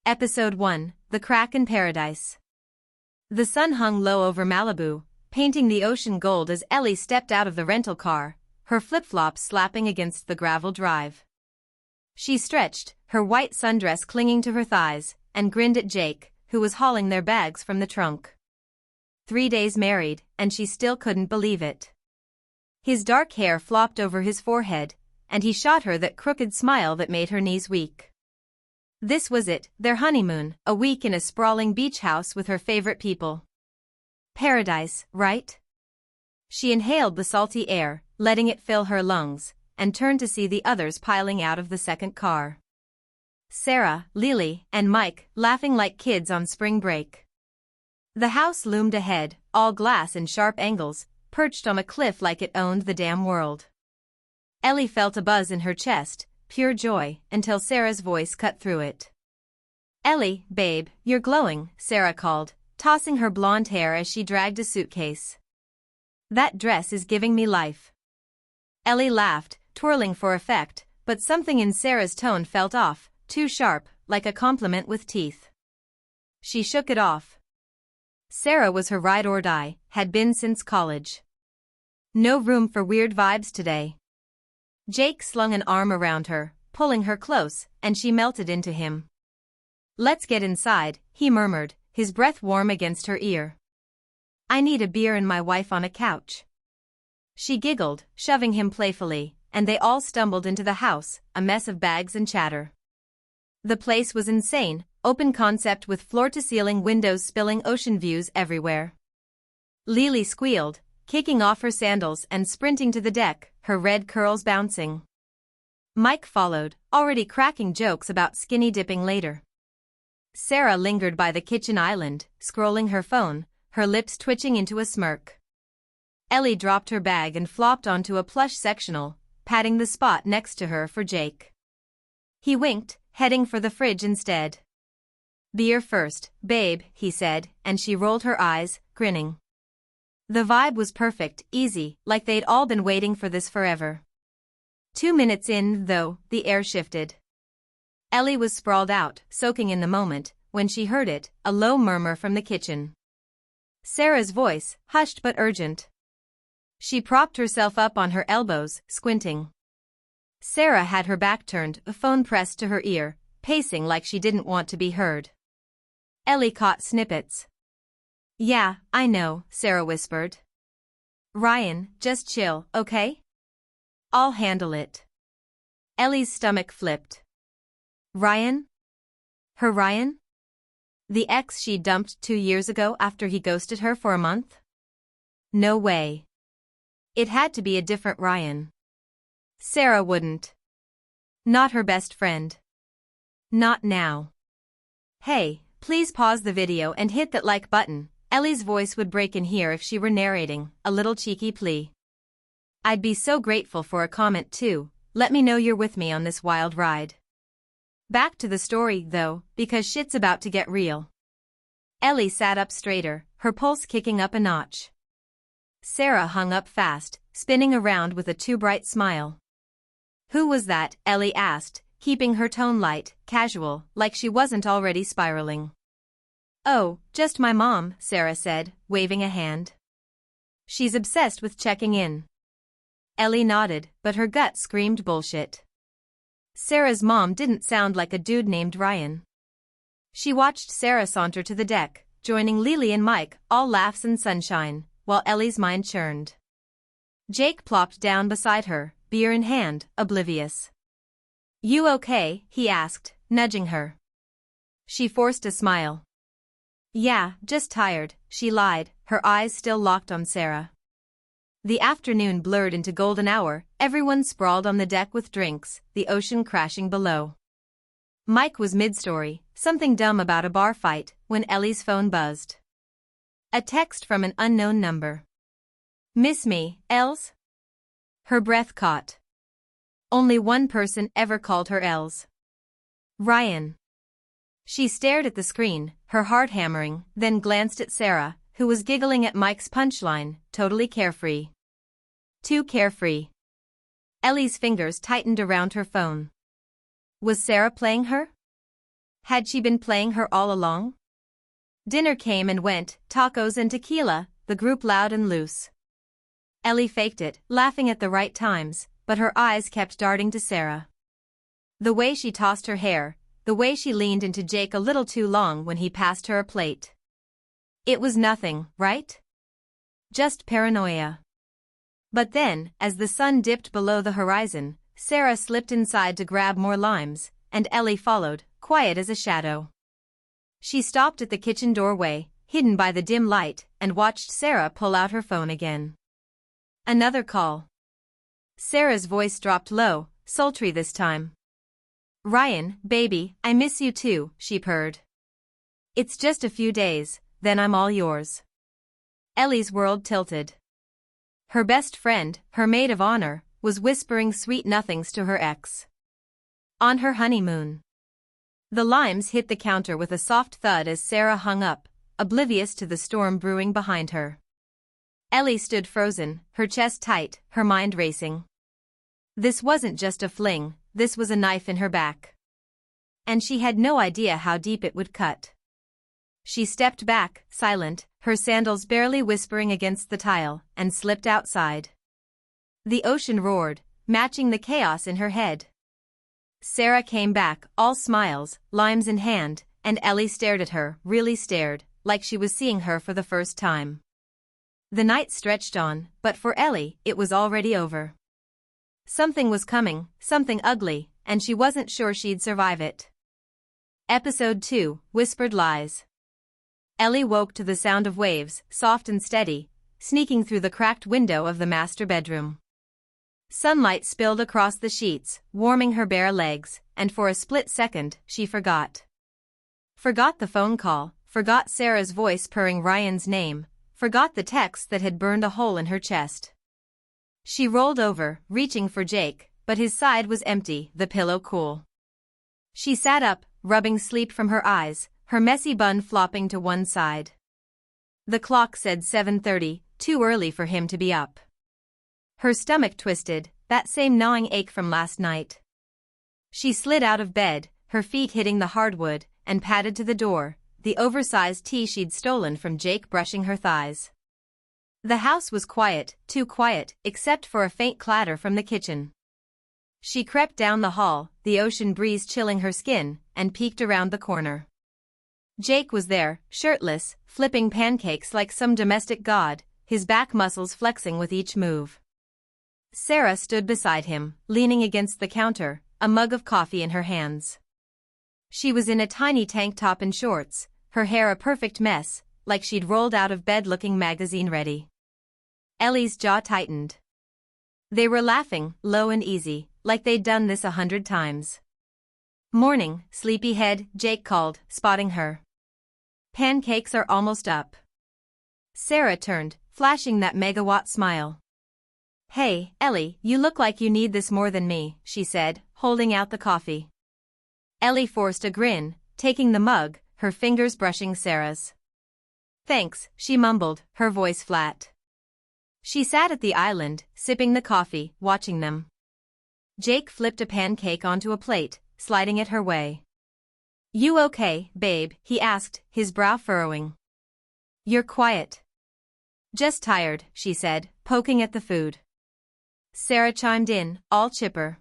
Episode 1, The Crack in Paradise. The sun hung low over Malibu, painting the ocean gold as Ellie stepped out of the rental car, her flip-flops slapping against the gravel drive. She stretched, her white sundress clinging to her thighs, and grinned at Jake, who was hauling their bags from the trunk. 3 days married, and she still couldn't believe it. His dark hair flopped over his forehead, and he shot her that crooked smile that made her knees weak. This was it, their honeymoon, a week in a sprawling beach house with her favorite people. Paradise, right? She inhaled the salty air, letting it fill her lungs, and turned to see the others piling out of the second car. Sarah, Lily, and Mike, laughing like kids on spring break. The house loomed ahead, all glass and sharp angles, perched on a cliff like it owned the damn world. Ellie felt a buzz in her chest, pure joy, until Sarah's voice cut through it. "Ellie, babe, you're glowing," Sarah called, tossing her blonde hair as she dragged a suitcase. "That dress is giving me life." Ellie laughed, twirling for effect, but something in Sarah's tone felt off, too sharp, like a compliment with teeth. She shook it off. Sarah was her ride or die, had been since college. No room for weird vibes today. Jake slung an arm around her, pulling her close, and she melted into him. "Let's get inside," he murmured, his breath warm against her ear. "I need a beer and my wife on a couch." She giggled, shoving him playfully, and they all stumbled into the house, a mess of bags and chatter. The place was insane, open concept with floor-to-ceiling windows spilling ocean views everywhere. Lily squealed, kicking off her sandals and sprinting to the deck, her red curls bouncing. Mike followed, already cracking jokes about skinny dipping later. Sarah lingered by the kitchen island, scrolling her phone, her lips twitching into a smirk. Ellie dropped her bag and flopped onto a plush sectional, patting the spot next to her for Jake. He winked, heading for the fridge instead. "Beer first, babe," he said, and she rolled her eyes, grinning. The vibe was perfect, easy, like they'd all been waiting for this forever. 2 minutes in, though, the air shifted. Ellie was sprawled out, soaking in the moment, when she heard it, a low murmur from the kitchen. Sarah's voice, hushed but urgent. She propped herself up on her elbows, squinting. Sarah had her back turned, a phone pressed to her ear, pacing like she didn't want to be heard. Ellie caught snippets. "Yeah, I know," Sarah whispered. "Ryan, just chill, okay? I'll handle it." Ellie's stomach flipped. Ryan? Her Ryan? The ex she dumped 2 years ago after he ghosted her for a month? No way. It had to be a different Ryan. Sarah wouldn't. Not her best friend. Not now. "Hey, please pause the video and hit that like button." Ellie's voice would break in here if she were narrating, a little cheeky plea. "I'd be so grateful for a comment too, let me know you're with me on this wild ride." Back to the story, though, because shit's about to get real. Ellie sat up straighter, her pulse kicking up a notch. Sarah hung up fast, spinning around with a too bright smile. "Who was that?" Ellie asked, keeping her tone light, casual, like she wasn't already spiraling. "Oh, just my mom," Sarah said, waving a hand. "She's obsessed with checking in." Ellie nodded, but her gut screamed bullshit. Sarah's mom didn't sound like a dude named Ryan. She watched Sarah saunter to the deck, joining Lily and Mike, all laughs and sunshine, while Ellie's mind churned. Jake plopped down beside her, beer in hand, oblivious. "You okay?" he asked, nudging her. She forced a smile. "Yeah, just tired," she lied, her eyes still locked on Sarah. The afternoon blurred into golden hour, everyone sprawled on the deck with drinks, the ocean crashing below. Mike was mid-story, something dumb about a bar fight, when Ellie's phone buzzed. A text from an unknown number. "Miss me, Els?" Her breath caught. Only one person ever called her Els. Ryan. She stared at the screen, her heart hammering, then glanced at Sarah, who was giggling at Mike's punchline, totally carefree. Too carefree. Ellie's fingers tightened around her phone. Was Sarah playing her? Had she been playing her all along? Dinner came and went, tacos and tequila, the group loud and loose. Ellie faked it, laughing at the right times, but her eyes kept darting to Sarah. The way she tossed her hair, the way she leaned into Jake a little too long when he passed her a plate. It was nothing, right? Just paranoia. But then, as the sun dipped below the horizon, Sarah slipped inside to grab more limes, and Ellie followed, quiet as a shadow. She stopped at the kitchen doorway, hidden by the dim light, and watched Sarah pull out her phone again. Another call. Sarah's voice dropped low, sultry this time. "Ryan, baby, I miss you too," she purred. "It's just a few days, then I'm all yours." Ellie's world tilted. Her best friend, her maid of honor, was whispering sweet nothings to her ex. On her honeymoon. The limes hit the counter with a soft thud as Sarah hung up, oblivious to the storm brewing behind her. Ellie stood frozen, her chest tight, her mind racing. This wasn't just a fling, this was a knife in her back. And she had no idea how deep it would cut. She stepped back, silent, her sandals barely whispering against the tile, and slipped outside. The ocean roared, matching the chaos in her head. Sarah came back, all smiles, limes in hand, and Ellie stared at her, really stared, like she was seeing her for the first time. The night stretched on, but for Ellie, it was already over. Something was coming, something ugly, and she wasn't sure she'd survive it. Episode 2, Whispered Lies. Ellie woke to the sound of waves, soft and steady, sneaking through the cracked window of the master bedroom. Sunlight spilled across the sheets, warming her bare legs, and for a split second, she forgot. Forgot the phone call, forgot Sarah's voice purring Ryan's name, forgot the text that had burned a hole in her chest. She rolled over, reaching for Jake, but his side was empty, the pillow cool. She sat up, rubbing sleep from her eyes, her messy bun flopping to one side. The clock said 7:30, too early for him to be up. Her stomach twisted, that same gnawing ache from last night. She slid out of bed, her feet hitting the hardwood, and padded to the door, the oversized tee she'd stolen from Jake brushing her thighs. The house was quiet, too quiet, except for a faint clatter from the kitchen. She crept down the hall, the ocean breeze chilling her skin, and peeked around the corner. Jake was there, shirtless, flipping pancakes like some domestic god, his back muscles flexing with each move. Sarah stood beside him, leaning against the counter, a mug of coffee in her hands. She was in a tiny tank top and shorts, her hair a perfect mess, like she'd rolled out of bed looking magazine-ready. Ellie's jaw tightened. They were laughing, low and easy, like they'd done this 100 times. "Morning, sleepyhead," Jake called, spotting her. "Pancakes are almost up." Sarah turned, flashing that megawatt smile. "Hey, Ellie, you look like you need this more than me," she said, holding out the coffee. Ellie forced a grin, taking the mug, her fingers brushing Sarah's. "Thanks," she mumbled, her voice flat. She sat at the island, sipping the coffee, watching them. Jake flipped a pancake onto a plate, sliding it her way. "You okay, babe?" he asked, his brow furrowing. "You're quiet." "Just tired," she said, poking at the food. Sarah chimed in, all chipper.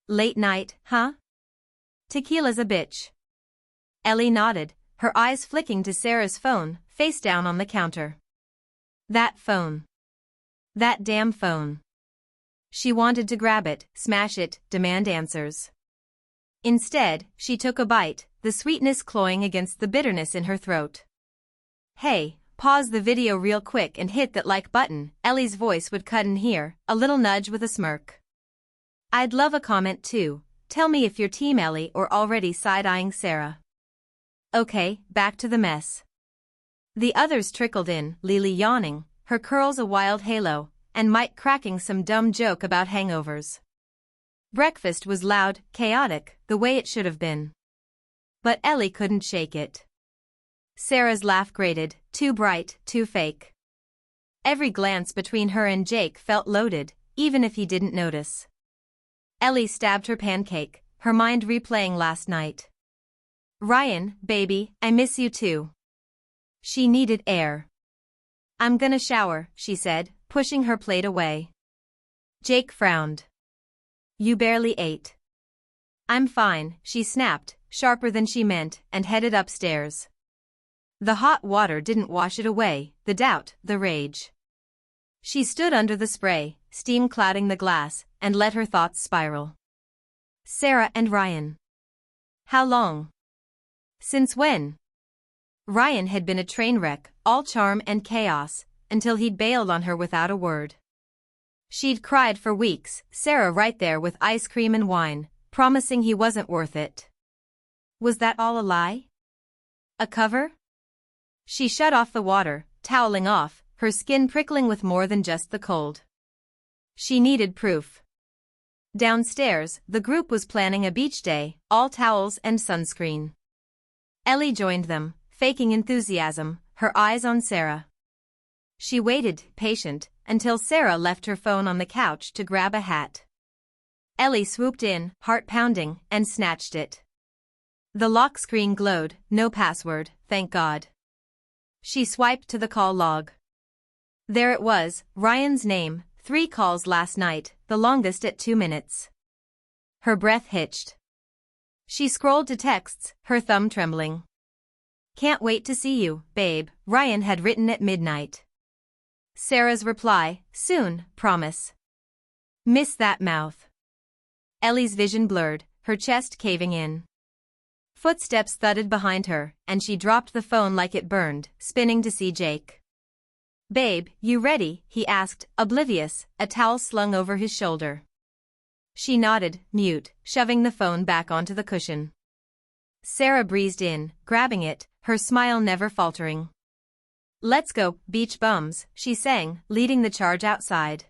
"Late night, huh? Tequila's a bitch." Ellie nodded, her eyes flicking to Sarah's phone, face down on the counter. That phone. That damn phone. She wanted to grab it, smash it, demand answers. Instead, she took a bite, the sweetness cloying against the bitterness in her throat. "Hey, pause the video real quick and hit that like button," Ellie's voice would cut in here, a little nudge with a smirk. "I'd love a comment too, tell me if you're Team Ellie or already side-eyeing Sarah." Okay, back to the mess. The others trickled in, Lily yawning, her curls a wild halo, and Mike cracking some dumb joke about hangovers. Breakfast was loud, chaotic, the way it should have been. But Ellie couldn't shake it. Sarah's laugh grated, too bright, too fake. Every glance between her and Jake felt loaded, even if he didn't notice. Ellie stabbed her pancake, her mind replaying last night. Ryan, baby, I miss you too. She needed air. I'm gonna shower, she said, pushing her plate away. Jake frowned. You barely ate. I'm fine, she snapped, sharper than she meant, and headed upstairs. The hot water didn't wash it away, the doubt, the rage. She stood under the spray, steam clouding the glass, and let her thoughts spiral. Sarah and Ryan. How long? Since when? Ryan had been a train wreck, all charm and chaos, until he'd bailed on her without a word. She'd cried for weeks, Sarah right there with ice cream and wine, promising he wasn't worth it. Was that all a lie? A cover? She shut off the water, toweling off, her skin prickling with more than just the cold. She needed proof. Downstairs, the group was planning a beach day, all towels and sunscreen. Ellie joined them, faking enthusiasm, her eyes on Sarah. She waited, patient, until Sarah left her phone on the couch to grab a hat. Ellie swooped in, heart pounding, and snatched it. The lock screen glowed, no password, thank God. She swiped to the call log. There it was, Ryan's name, 3 calls last night, the longest at 2 minutes. Her breath hitched. She scrolled to texts, her thumb trembling. Can't wait to see you, babe, Ryan had written at midnight. Sarah's reply, soon, promise. Miss that mouth. Ellie's vision blurred, her chest caving in. Footsteps thudded behind her, and she dropped the phone like it burned, spinning to see Jake. Babe, you ready? He asked, oblivious, a towel slung over his shoulder. She nodded, mute, shoving the phone back onto the cushion. Sarah breezed in, grabbing it, her smile never faltering. Let's go, beach bums, she sang, leading the charge outside.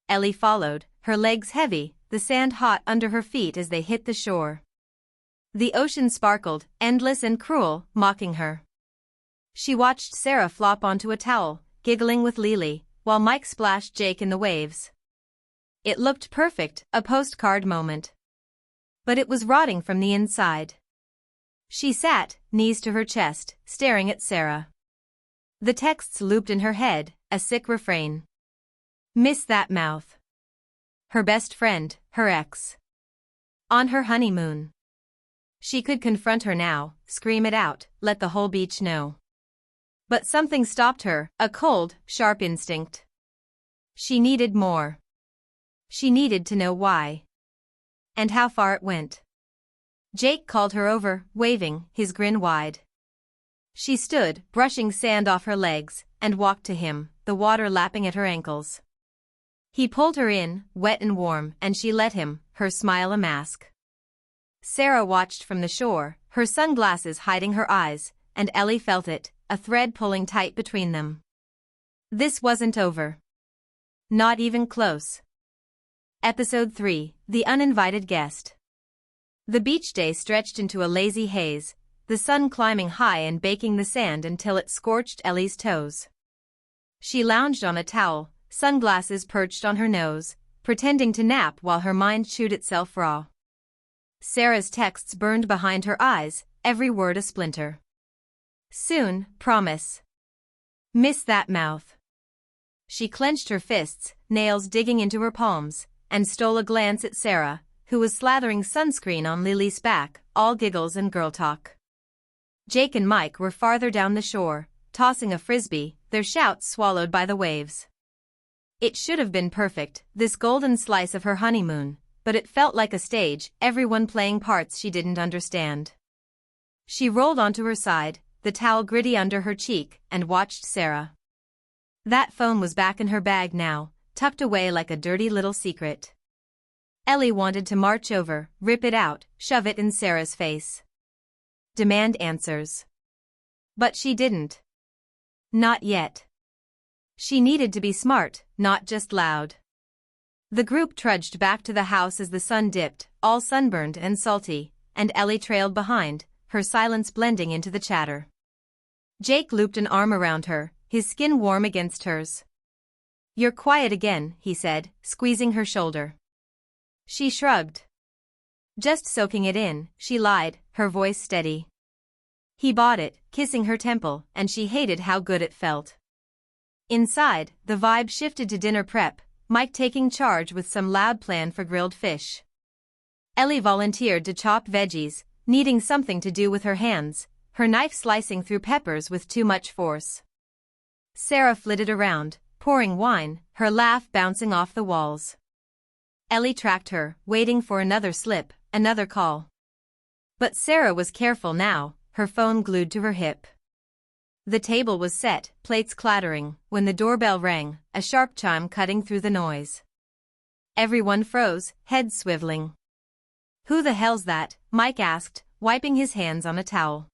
Ellie followed, her legs heavy, the sand hot under her feet as they hit the shore. The ocean sparkled, endless and cruel, mocking her. She watched Sarah flop onto a towel, giggling with Lily, while Mike splashed Jake in the waves. It looked perfect, a postcard moment. But it was rotting from the inside. She sat, knees to her chest, staring at Sarah. The texts looped in her head, a sick refrain. Miss that mouth. Her best friend, her ex. On her honeymoon. She could confront her now, scream it out, let the whole beach know. But something stopped her, a cold, sharp instinct. She needed more. She needed to know why. And how far it went. Jake called her over, waving, his grin wide. She stood, brushing sand off her legs, and walked to him, the water lapping at her ankles. He pulled her in, wet and warm, and she let him, her smile a mask. Sarah watched from the shore, her sunglasses hiding her eyes, and Ellie felt it, a thread pulling tight between them. This wasn't over. Not even close. Episode 3, The Uninvited Guest. The beach day stretched into a lazy haze, the sun climbing high and baking the sand until it scorched Ellie's toes. She lounged on a towel, sunglasses perched on her nose, pretending to nap while her mind chewed itself raw. Sarah's texts burned behind her eyes, every word a splinter. Soon, promise. Miss that mouth. She clenched her fists, nails digging into her palms, and stole a glance at Sarah, who was slathering sunscreen on Lily's back, all giggles and girl talk. Jake and Mike were farther down the shore, tossing a frisbee, their shouts swallowed by the waves. It should have been perfect, this golden slice of her honeymoon, but it felt like a stage, everyone playing parts she didn't understand. She rolled onto her side, the towel gritty under her cheek, and watched Sarah. That phone was back in her bag now, tucked away like a dirty little secret. Ellie wanted to march over, rip it out, shove it in Sarah's face. Demand answers. But she didn't. Not yet. She needed to be smart, not just loud. The group trudged back to the house as the sun dipped, all sunburned and salty, and Ellie trailed behind, her silence blending into the chatter. Jake looped an arm around her, his skin warm against hers. You're quiet again, he said, squeezing her shoulder. She shrugged. Just soaking it in, she lied, her voice steady. He bought it, kissing her temple, and she hated how good it felt. Inside, the vibe shifted to dinner prep, Mike taking charge with some loud plan for grilled fish. Ellie volunteered to chop veggies, needing something to do with her hands, her knife slicing through peppers with too much force. Sarah flitted around, pouring wine, her laugh bouncing off the walls. Ellie tracked her, waiting for another slip, another call. But Sarah was careful now, her phone glued to her hip. The table was set, plates clattering, when the doorbell rang, a sharp chime cutting through the noise. Everyone froze, heads swiveling. "Who the hell's that?" Mike asked, wiping his hands on a towel.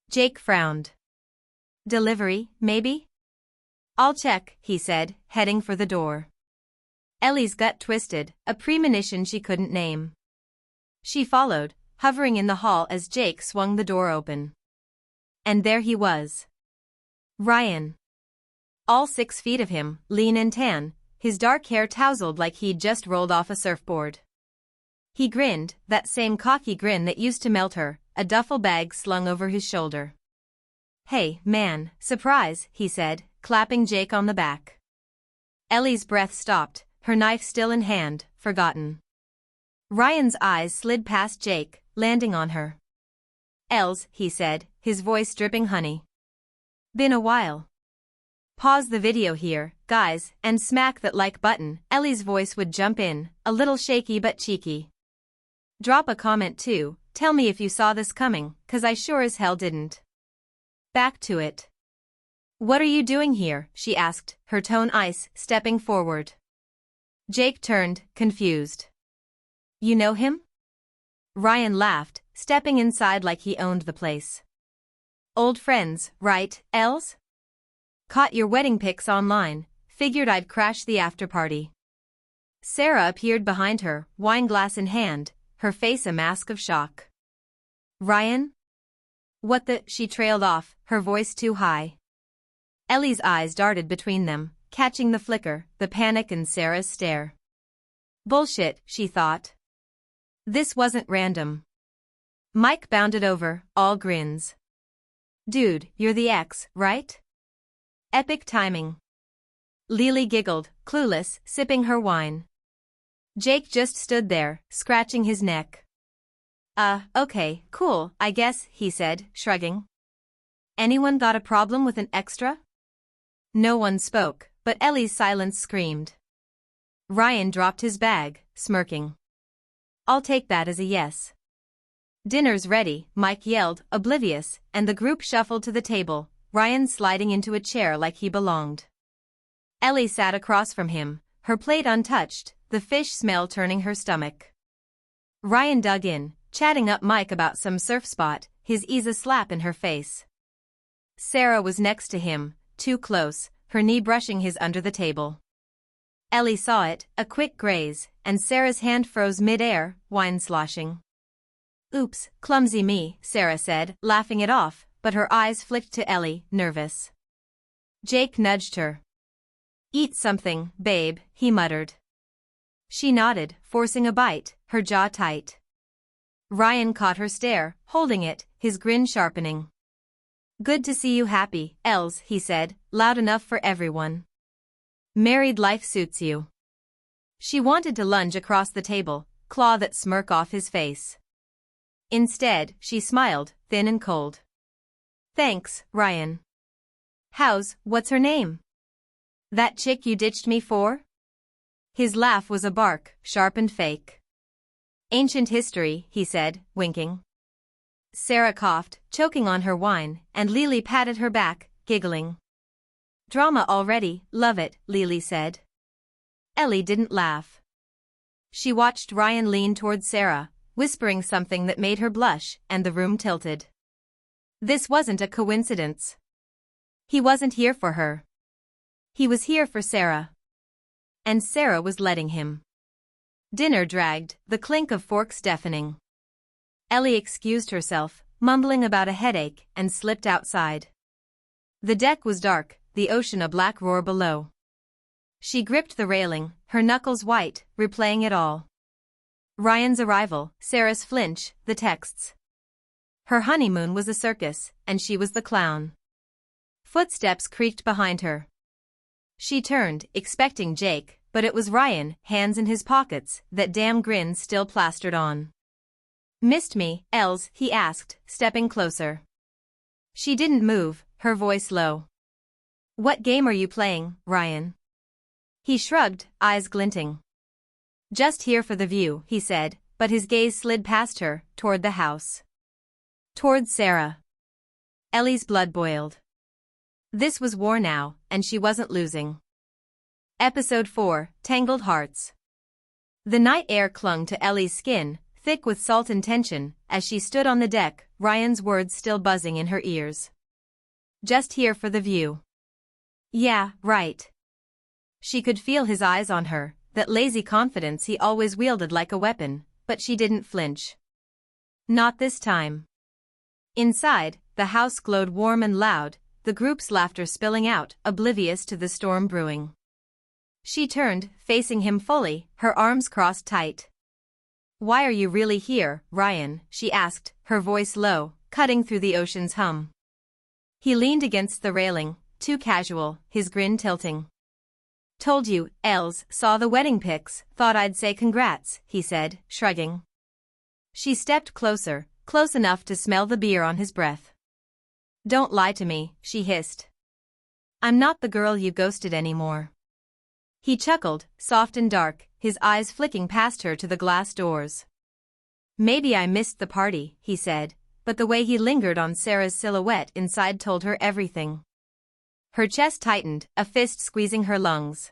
Jake frowned. "Delivery, maybe?" "I'll check," he said, heading for the door. Ellie's gut twisted, a premonition she couldn't name. She followed, hovering in the hall as Jake swung the door open. And there he was. Ryan. All 6 feet of him, lean and tan, his dark hair tousled like he'd just rolled off a surfboard. He grinned, that same cocky grin that used to melt her, a duffel bag slung over his shoulder. "Hey, man, surprise," he said, clapping Jake on the back. Ellie's breath stopped, her knife still in hand, forgotten. Ryan's eyes slid past Jake, landing on her. "Els," he said, his voice dripping honey. "Been a while. Pause the video here, guys, and smack that like button." Ellie's voice would jump in, a little shaky but cheeky. "Drop a comment too, tell me if you saw this coming, 'cause I sure as hell didn't." Back to it. "What are you doing here?" she asked, her tone ice, stepping forward. Jake turned, confused. "You know him?" Ryan laughed, stepping inside like he owned the place. "Old friends, right, Els? Caught your wedding pics online, figured I'd crash the after-party." Sarah appeared behind her, wineglass in hand, her face a mask of shock. "Ryan? What the?" She trailed off, her voice too high. Ellie's eyes darted between them, catching the flicker, the panic in Sarah's stare. Bullshit, she thought. This wasn't random. Mike bounded over, all grins. "Dude, you're the ex, right?" Epic timing. Lily giggled, clueless, sipping her wine. Jake just stood there, scratching his neck. Okay, cool, I guess," he said, shrugging. "Anyone got a problem with an extra?" No one spoke, but Ellie's silence screamed. Ryan dropped his bag, smirking. "I'll take that as a yes." "Dinner's ready," Mike yelled, oblivious, and the group shuffled to the table, Ryan sliding into a chair like he belonged. Ellie sat across from him, her plate untouched, the fish smell turning her stomach. Ryan dug in, chatting up Mike about some surf spot, his ease a slap in her face. Sarah was next to him, too close, her knee brushing his under the table. Ellie saw it, a quick graze, and Sarah's hand froze mid-air, wine sloshing. "Oops, clumsy me," Sarah said, laughing it off, but her eyes flicked to Ellie, nervous. Jake nudged her. "Eat something, babe," he muttered. She nodded, forcing a bite, her jaw tight. Ryan caught her stare, holding it, his grin sharpening. "Good to see you happy, Els," he said, loud enough for everyone. "Married life suits you." She wanted to lunge across the table, claw that smirk off his face. Instead, she smiled, thin and cold. "Thanks, Ryan." What's her name?" "That chick you ditched me for?" His laugh was a bark, sharp and fake. "Ancient history," he said, winking. Sarah coughed, choking on her wine, and Lily patted her back, giggling. "Drama already, love it," Lily said. Ellie didn't laugh. She watched Ryan lean toward Sarah, whispering something that made her blush, and the room tilted. This wasn't a coincidence. He wasn't here for her. He was here for Sarah. And Sarah was letting him. Dinner dragged, the clink of forks deafening. Ellie excused herself, mumbling about a headache, and slipped outside. The deck was dark, the ocean a black roar below. She gripped the railing, her knuckles white, replaying it all. Ryan's arrival, Sarah's flinch, the texts. Her honeymoon was a circus, and she was the clown. Footsteps creaked behind her. She turned, expecting Jake, but it was Ryan, hands in his pockets, that damn grin still plastered on. "Missed me, Els?" he asked, stepping closer. She didn't move, her voice low. "What game are you playing, Ryan?" He shrugged, eyes glinting. "Just here for the view," he said, but his gaze slid past her, toward the house. Toward Sarah. Ellie's blood boiled. This was war now, and she wasn't losing. Episode 4, Tangled Hearts. The night air clung to Ellie's skin, thick with salt and tension, as she stood on the deck, Ryan's words still buzzing in her ears. "Just here for the view." Yeah, right. She could feel his eyes on her, that lazy confidence he always wielded like a weapon, but she didn't flinch. Not this time. Inside, the house glowed warm and loud, the group's laughter spilling out, oblivious to the storm brewing. She turned, facing him fully, her arms crossed tight. "Why are you really here, Ryan?" she asked, her voice low, cutting through the ocean's hum. He leaned against the railing, too casual, his grin tilting. "Told you, Els, saw the wedding pics, thought I'd say congrats," he said, shrugging. She stepped closer, close enough to smell the beer on his breath. "Don't lie to me," she hissed. "I'm not the girl you ghosted anymore." He chuckled, soft and dark, his eyes flicking past her to the glass doors. "Maybe I missed the party," he said, but the way he lingered on Sarah's silhouette inside told her everything. Her chest tightened, a fist squeezing her lungs.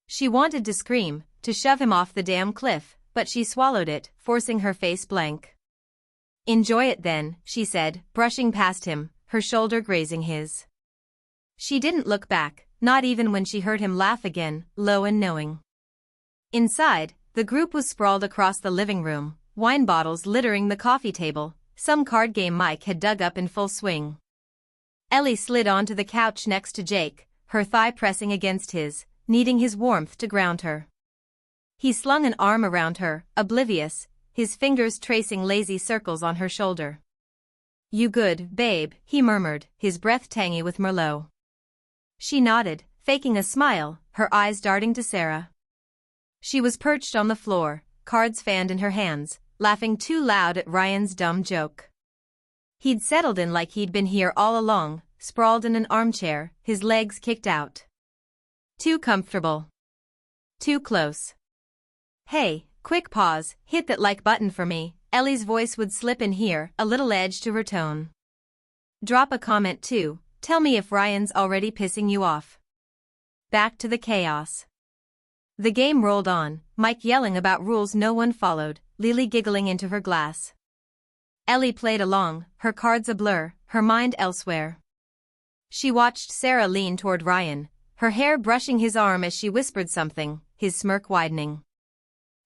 She wanted to scream, to shove him off the damn cliff, but she swallowed it, forcing her face blank. "Enjoy it then," she said, brushing past him, her shoulder grazing his. She didn't look back, not even when she heard him laugh again, low and knowing. Inside, the group was sprawled across the living room, wine bottles littering the coffee table, some card game Mike had dug up in full swing. Ellie slid onto the couch next to Jake, her thigh pressing against his, needing his warmth to ground her. He slung an arm around her, oblivious, his fingers tracing lazy circles on her shoulder. "You good, babe," he murmured, his breath tangy with Merlot. She nodded, faking a smile, her eyes darting to Sarah. She was perched on the floor, cards fanned in her hands, laughing too loud at Ryan's dumb joke. He'd settled in like he'd been here all along, sprawled in an armchair, his legs kicked out. Too comfortable. Too close. "Hey, quick pause, hit that like button for me," Ellie's voice would slip in here, a little edge to her tone. "Drop a comment too, tell me if Ryan's already pissing you off." Back to the chaos. The game rolled on, Mike yelling about rules no one followed, Lily giggling into her glass. Ellie played along, her cards a blur, her mind elsewhere. She watched Sarah lean toward Ryan, her hair brushing his arm as she whispered something, his smirk widening.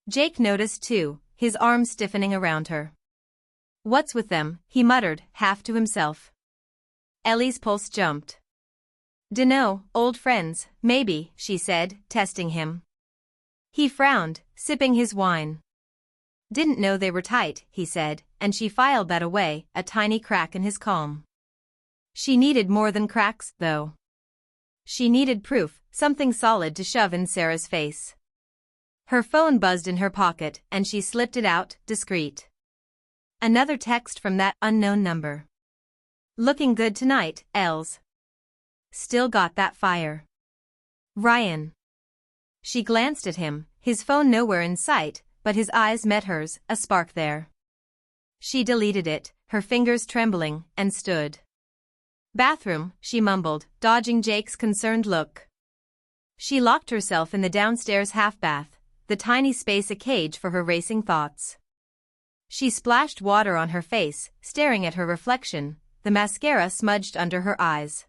Jake noticed too, his arms stiffening around her. "What's with them?" he muttered, half to himself. Ellie's pulse jumped. "Dunno, old friends, maybe," she said, testing him. He frowned, sipping his wine. "Didn't know they were tight," he said, and she filed that away, a tiny crack in his calm. She needed more than cracks, though. She needed proof, something solid to shove in Sarah's face. Her phone buzzed in her pocket, and she slipped it out, discreet. Another text from that unknown number. "Looking good tonight, Els. Still got that fire. Ryan." She glanced at him, his phone nowhere in sight, but his eyes met hers, a spark there. She deleted it, her fingers trembling, and stood. "Bathroom," she mumbled, dodging Jake's concerned look. She locked herself in the downstairs half-bath, the tiny space a cage for her racing thoughts. She splashed water on her face, staring at her reflection, the mascara smudged under her eyes.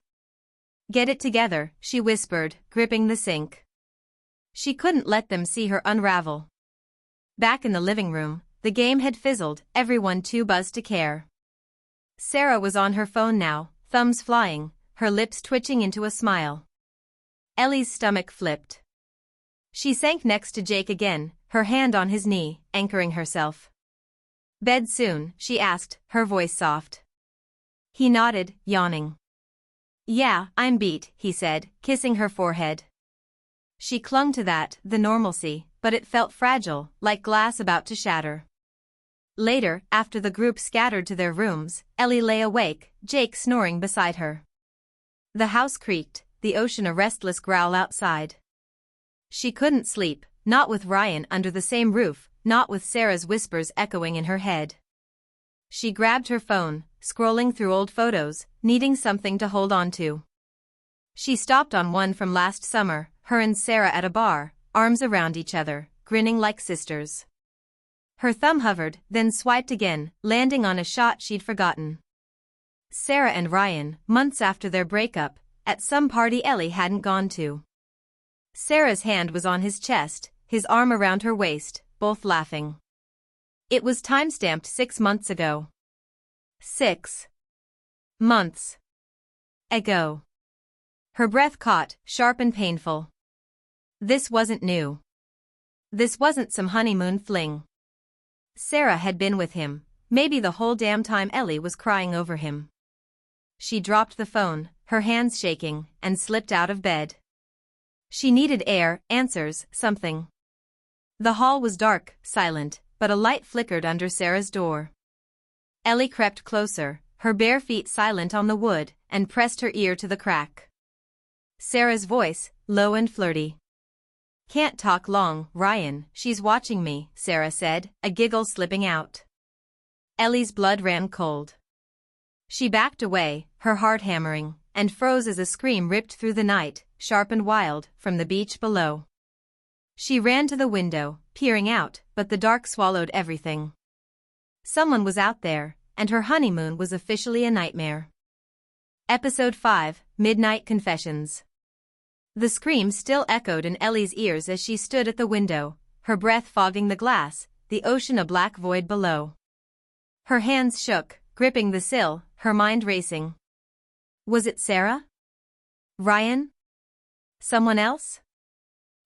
"Get it together," she whispered, gripping the sink. She couldn't let them see her unravel. Back in the living room, the game had fizzled, everyone too buzzed to care. Sarah was on her phone now, thumbs flying, her lips twitching into a smile. Ellie's stomach flipped. She sank next to Jake again, her hand on his knee, anchoring herself. Bed soon, she asked, her voice soft. He nodded, yawning. Yeah, I'm beat, he said, kissing her forehead. She clung to that, the normalcy, but it felt fragile, like glass about to shatter. Later, after the group scattered to their rooms, Ellie lay awake, Jake snoring beside her. The house creaked, the ocean a restless growl outside. She couldn't sleep, not with Ryan under the same roof, not with Sarah's whispers echoing in her head. She grabbed her phone, scrolling through old photos, needing something to hold on to. She stopped on one from last summer, her and Sarah at a bar, arms around each other, grinning like sisters. Her thumb hovered, then swiped again, landing on a shot she'd forgotten. Sarah and Ryan, months after their breakup, at some party Ellie hadn't gone to. Sarah's hand was on his chest, his arm around her waist, both laughing. It was time-stamped 6 months ago. 6 months ago. Her breath caught, sharp and painful. This wasn't new. This wasn't some honeymoon fling. Sarah had been with him, maybe the whole damn time Ellie was crying over him. She dropped the phone, her hands shaking, and slipped out of bed. She needed air, answers, something. The hall was dark, silent, but a light flickered under Sarah's door. Ellie crept closer, her bare feet silent on the wood, and pressed her ear to the crack. Sarah's voice, low and flirty. Can't talk long, Ryan, she's watching me, Sarah said, a giggle slipping out. Ellie's blood ran cold. She backed away, her heart hammering, and froze as a scream ripped through the night, sharp and wild, from the beach below. She ran to the window, peering out, but the dark swallowed everything. Someone was out there, and her honeymoon was officially a nightmare. Episode 5, Midnight Confessions. The scream still echoed in Ellie's ears as she stood at the window, her breath fogging the glass, the ocean a black void below. Her hands shook, gripping the sill, her mind racing. Was it Sarah? Ryan? Someone else?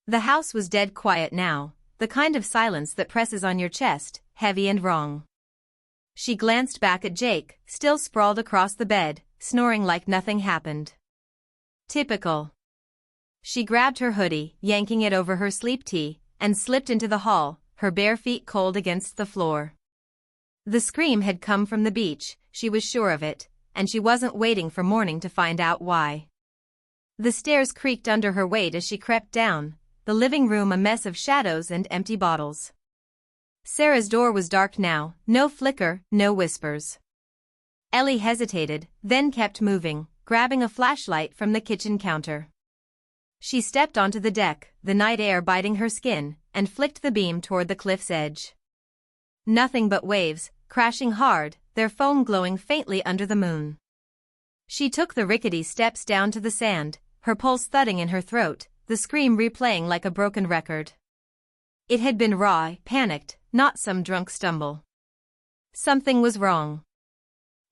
The house was dead quiet now, the kind of silence that presses on your chest, heavy and wrong. She glanced back at Jake, still sprawled across the bed, snoring like nothing happened. Typical. She grabbed her hoodie, yanking it over her sleep tee, and slipped into the hall, her bare feet cold against the floor. The scream had come from the beach, she was sure of it, and she wasn't waiting for morning to find out why. The stairs creaked under her weight as she crept down, the living room a mess of shadows and empty bottles. Sarah's door was dark now, no flicker, no whispers. Ellie hesitated, then kept moving, grabbing a flashlight from the kitchen counter. She stepped onto the deck, the night air biting her skin, and flicked the beam toward the cliff's edge. Nothing but waves, crashing hard, their foam glowing faintly under the moon. She took the rickety steps down to the sand, her pulse thudding in her throat, the scream replaying like a broken record. It had been raw, panicked, not some drunk stumble. Something was wrong.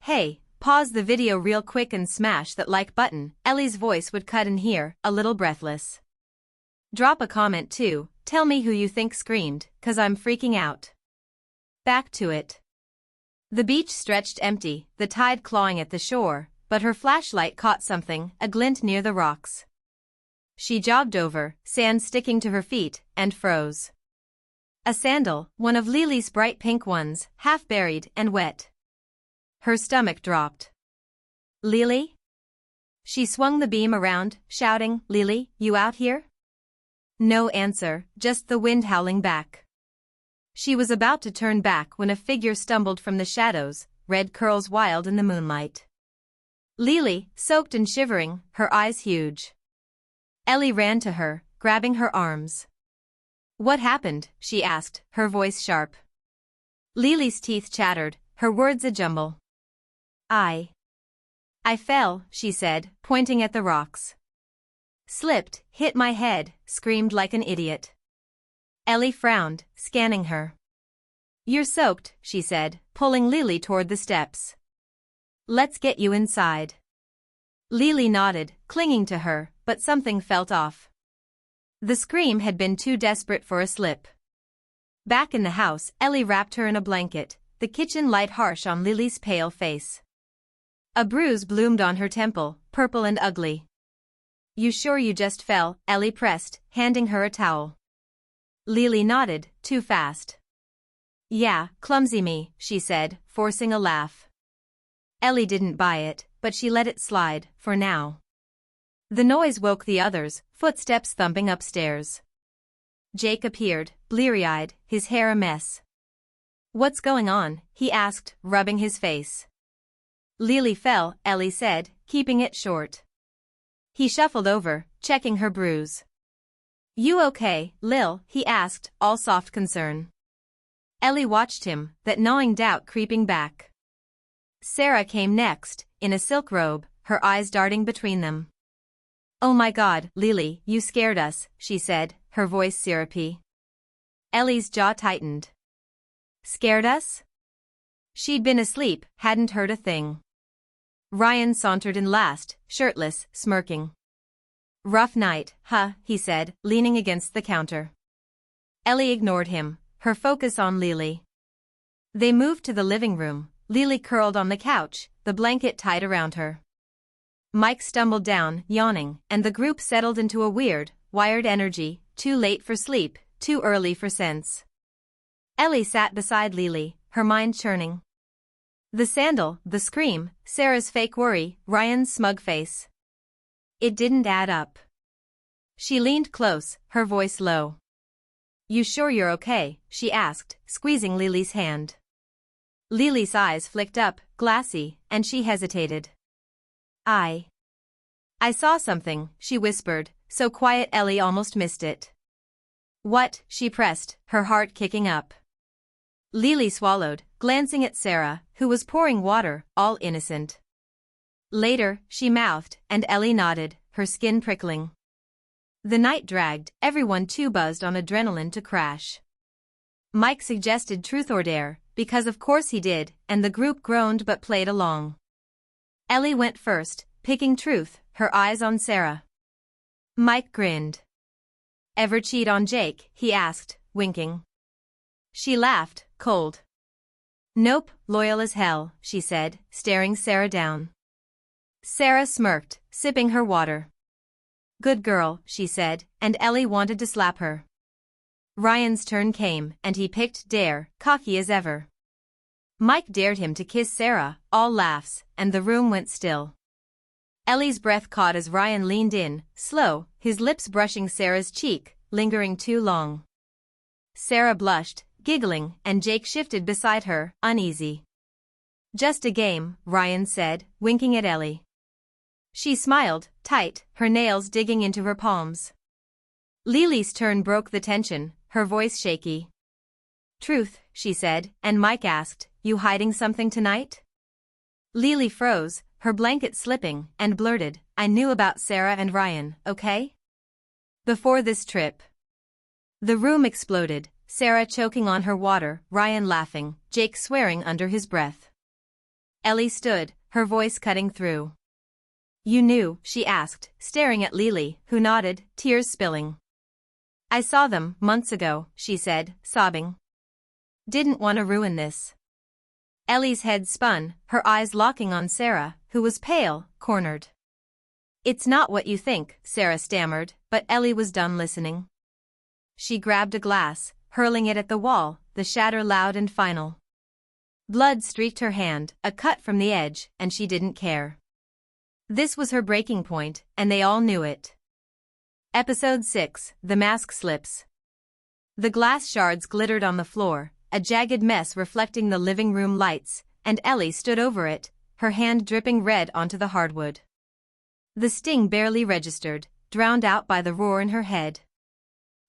Hey, pause the video real quick and smash that like button, Ellie's voice would cut in here, a little breathless. Drop a comment too, tell me who you think screamed, 'cause I'm freaking out. Back to it. The beach stretched empty, the tide clawing at the shore, but her flashlight caught something, a glint near the rocks. She jogged over, sand sticking to her feet, and froze. A sandal, one of Lily's bright pink ones, half buried and wet. Her stomach dropped. Lily? She swung the beam around, shouting, Lily, you out here? No answer, just the wind howling back. She was about to turn back when a figure stumbled from the shadows, red curls wild in the moonlight. Lily, soaked and shivering, her eyes huge. Ellie ran to her, grabbing her arms. What happened? She asked, her voice sharp. Lily's teeth chattered, her words a jumble. I fell, she said, pointing at the rocks. Slipped, hit my head, screamed like an idiot. Ellie frowned, scanning her. You're soaked, she said, pulling Lily toward the steps. Let's get you inside. Lily nodded, clinging to her, but something felt off. The scream had been too desperate for a slip. Back in the house, Ellie wrapped her in a blanket, the kitchen light harsh on Lily's pale face. A bruise bloomed on her temple, purple and ugly. "You sure you just fell?" Ellie pressed, handing her a towel. Lily nodded, too fast. "Yeah, clumsy me," she said, forcing a laugh. Ellie didn't buy it, but she let it slide, for now. The noise woke the others, footsteps thumping upstairs. Jake appeared, bleary-eyed, his hair a mess. "What's going on?" he asked, rubbing his face. "Lily fell," Ellie said, keeping it short. He shuffled over, checking her bruise. "You okay, Lil?" he asked, all soft concern. Ellie watched him, that gnawing doubt creeping back. Sarah came next, in a silk robe, her eyes darting between them. "Oh my God, Lily, you scared us," she said, her voice syrupy. Ellie's jaw tightened. "Scared us?" She'd been asleep, hadn't heard a thing. Ryan sauntered in last, shirtless, smirking. "Rough night, huh?" he said, leaning against the counter. Ellie ignored him, her focus on Lily. They moved to the living room, Lily curled on the couch, the blanket tied around her. Mike stumbled down, yawning, and the group settled into a weird, wired energy, too late for sleep, too early for sense. Ellie sat beside Lily, her mind churning. The sandal, the scream, Sarah's fake worry, Ryan's smug face. It didn't add up. She leaned close, her voice low. "You sure you're okay?" she asked, squeezing Lily's hand. Lily's eyes flicked up, glassy, and she hesitated. I saw something," she whispered, so quiet Ellie almost missed it. "What?" she pressed, her heart kicking up. Lily swallowed, glancing at Sarah, who was pouring water, all innocent. Later, she mouthed, and Ellie nodded, her skin prickling. The night dragged, everyone too buzzed on adrenaline to crash. Mike suggested truth or dare, because of course he did, and the group groaned but played along. Ellie went first, picking truth, her eyes on Sarah. Mike grinned. "Ever cheat on Jake?" he asked, winking. She laughed, cold. "Nope, loyal as hell," she said, staring Sarah down. Sarah smirked, sipping her water. "Good girl," she said, and Ellie wanted to slap her. Ryan's turn came, and he picked dare, cocky as ever. Mike dared him to kiss Sarah, all laughs, and the room went still. Ellie's breath caught as Ryan leaned in, slow, his lips brushing Sarah's cheek, lingering too long. Sarah blushed, giggling, and Jake shifted beside her, uneasy. "Just a game," Ryan said, winking at Ellie. She smiled, tight, her nails digging into her palms. Lily's turn broke the tension, her voice shaky. "Truth," she said, and Mike asked, "You hiding something tonight?" Lily froze, her blanket slipping, and blurted, "I knew about Sarah and Ryan, okay? Before this trip." The room exploded, Sarah choking on her water, Ryan laughing, Jake swearing under his breath. Ellie stood, her voice cutting through. "You knew?" she asked, staring at Lily, who nodded, tears spilling. "I saw them, months ago," she said, sobbing. "Didn't want to ruin this." Ellie's head spun, her eyes locking on Sarah, who was pale, cornered. "It's not what you think," Sarah stammered, but Ellie was done listening. She grabbed a glass, hurling it at the wall, the shatter loud and final. Blood streaked her hand, a cut from the edge, and she didn't care. This was her breaking point, and they all knew it. Episode 6, The Mask Slips. The glass shards glittered on the floor, a jagged mess reflecting the living room lights, and Ellie stood over it, her hand dripping red onto the hardwood. The sting barely registered, drowned out by the roar in her head.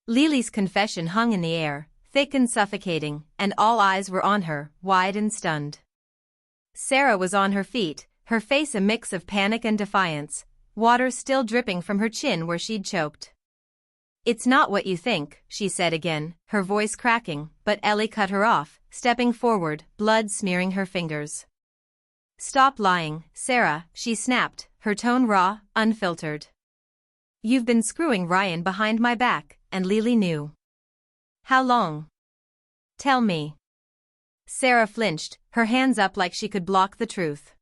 Lily's confession hung in the air, thick and suffocating, and all eyes were on her, wide and stunned. Sarah was on her feet, her face a mix of panic and defiance, water still dripping from her chin where she'd choked. "It's not what you think," she said again, her voice cracking, but Ellie cut her off, stepping forward, blood smearing her fingers. "Stop lying, Sarah," she snapped, her tone raw, unfiltered. "You've been screwing Ryan behind my back, and Lily knew." "How long?" "Tell me." Sarah flinched, her hands up like she could block the truth.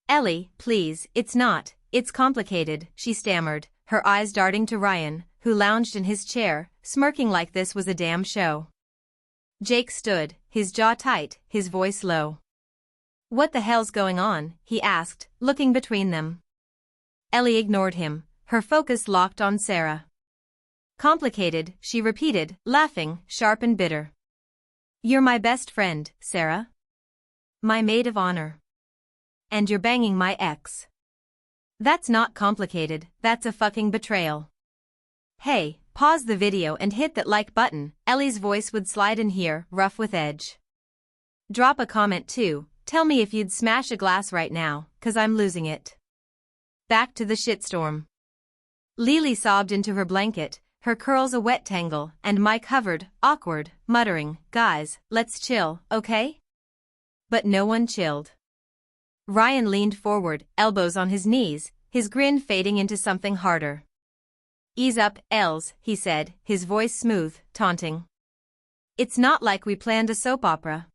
Ellie, please, it's complicated, she stammered, her eyes darting to Ryan, who lounged in his chair, smirking like this was a damn show. Jake stood, his jaw tight, his voice low. What the hell's going on? He asked, looking between them. Ellie ignored him, her focus locked on Sarah. Complicated, she repeated, laughing, sharp and bitter. You're my best friend, Sarah. My maid of honor. And you're banging my ex. That's not complicated, that's a fucking betrayal. Hey, pause the video and hit that like button, Ellie's voice would slide in here, rough with edge. Drop a comment too, tell me if you'd smash a glass right now, 'cause I'm losing it. Back to the shitstorm. Lily sobbed into her blanket, her curls a wet tangle, and Mike hovered, awkward, muttering, guys, let's chill, okay? But no one chilled. Ryan leaned forward, elbows on his knees, his grin fading into something harder. Ease up, Els, he said, his voice smooth, taunting. It's not like we planned a soap opera.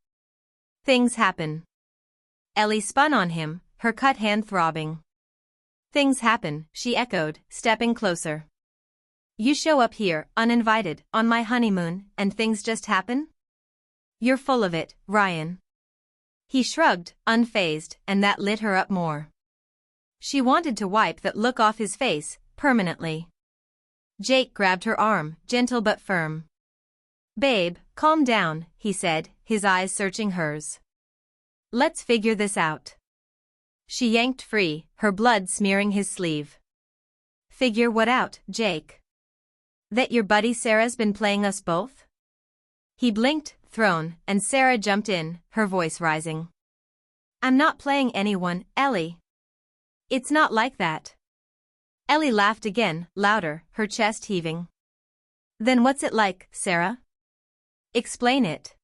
Things happen. Ellie spun on him, her cut hand throbbing. Things happen, she echoed, stepping closer. You show up here, uninvited, on my honeymoon, and things just happen? You're full of it, Ryan. He shrugged, unfazed, and that lit her up more. She wanted to wipe that look off his face, permanently. Jake grabbed her arm, gentle but firm. Babe, calm down, he said, his eyes searching hers. Let's figure this out. She yanked free, her blood smearing his sleeve. Figure what out, Jake? That your buddy Sarah's been playing us both? He blinked, thrown, and Sarah jumped in, her voice rising. I'm not playing anyone, Ellie. It's not like that. Ellie laughed again, louder, her chest heaving. Then what's it like, Sarah? Explain it.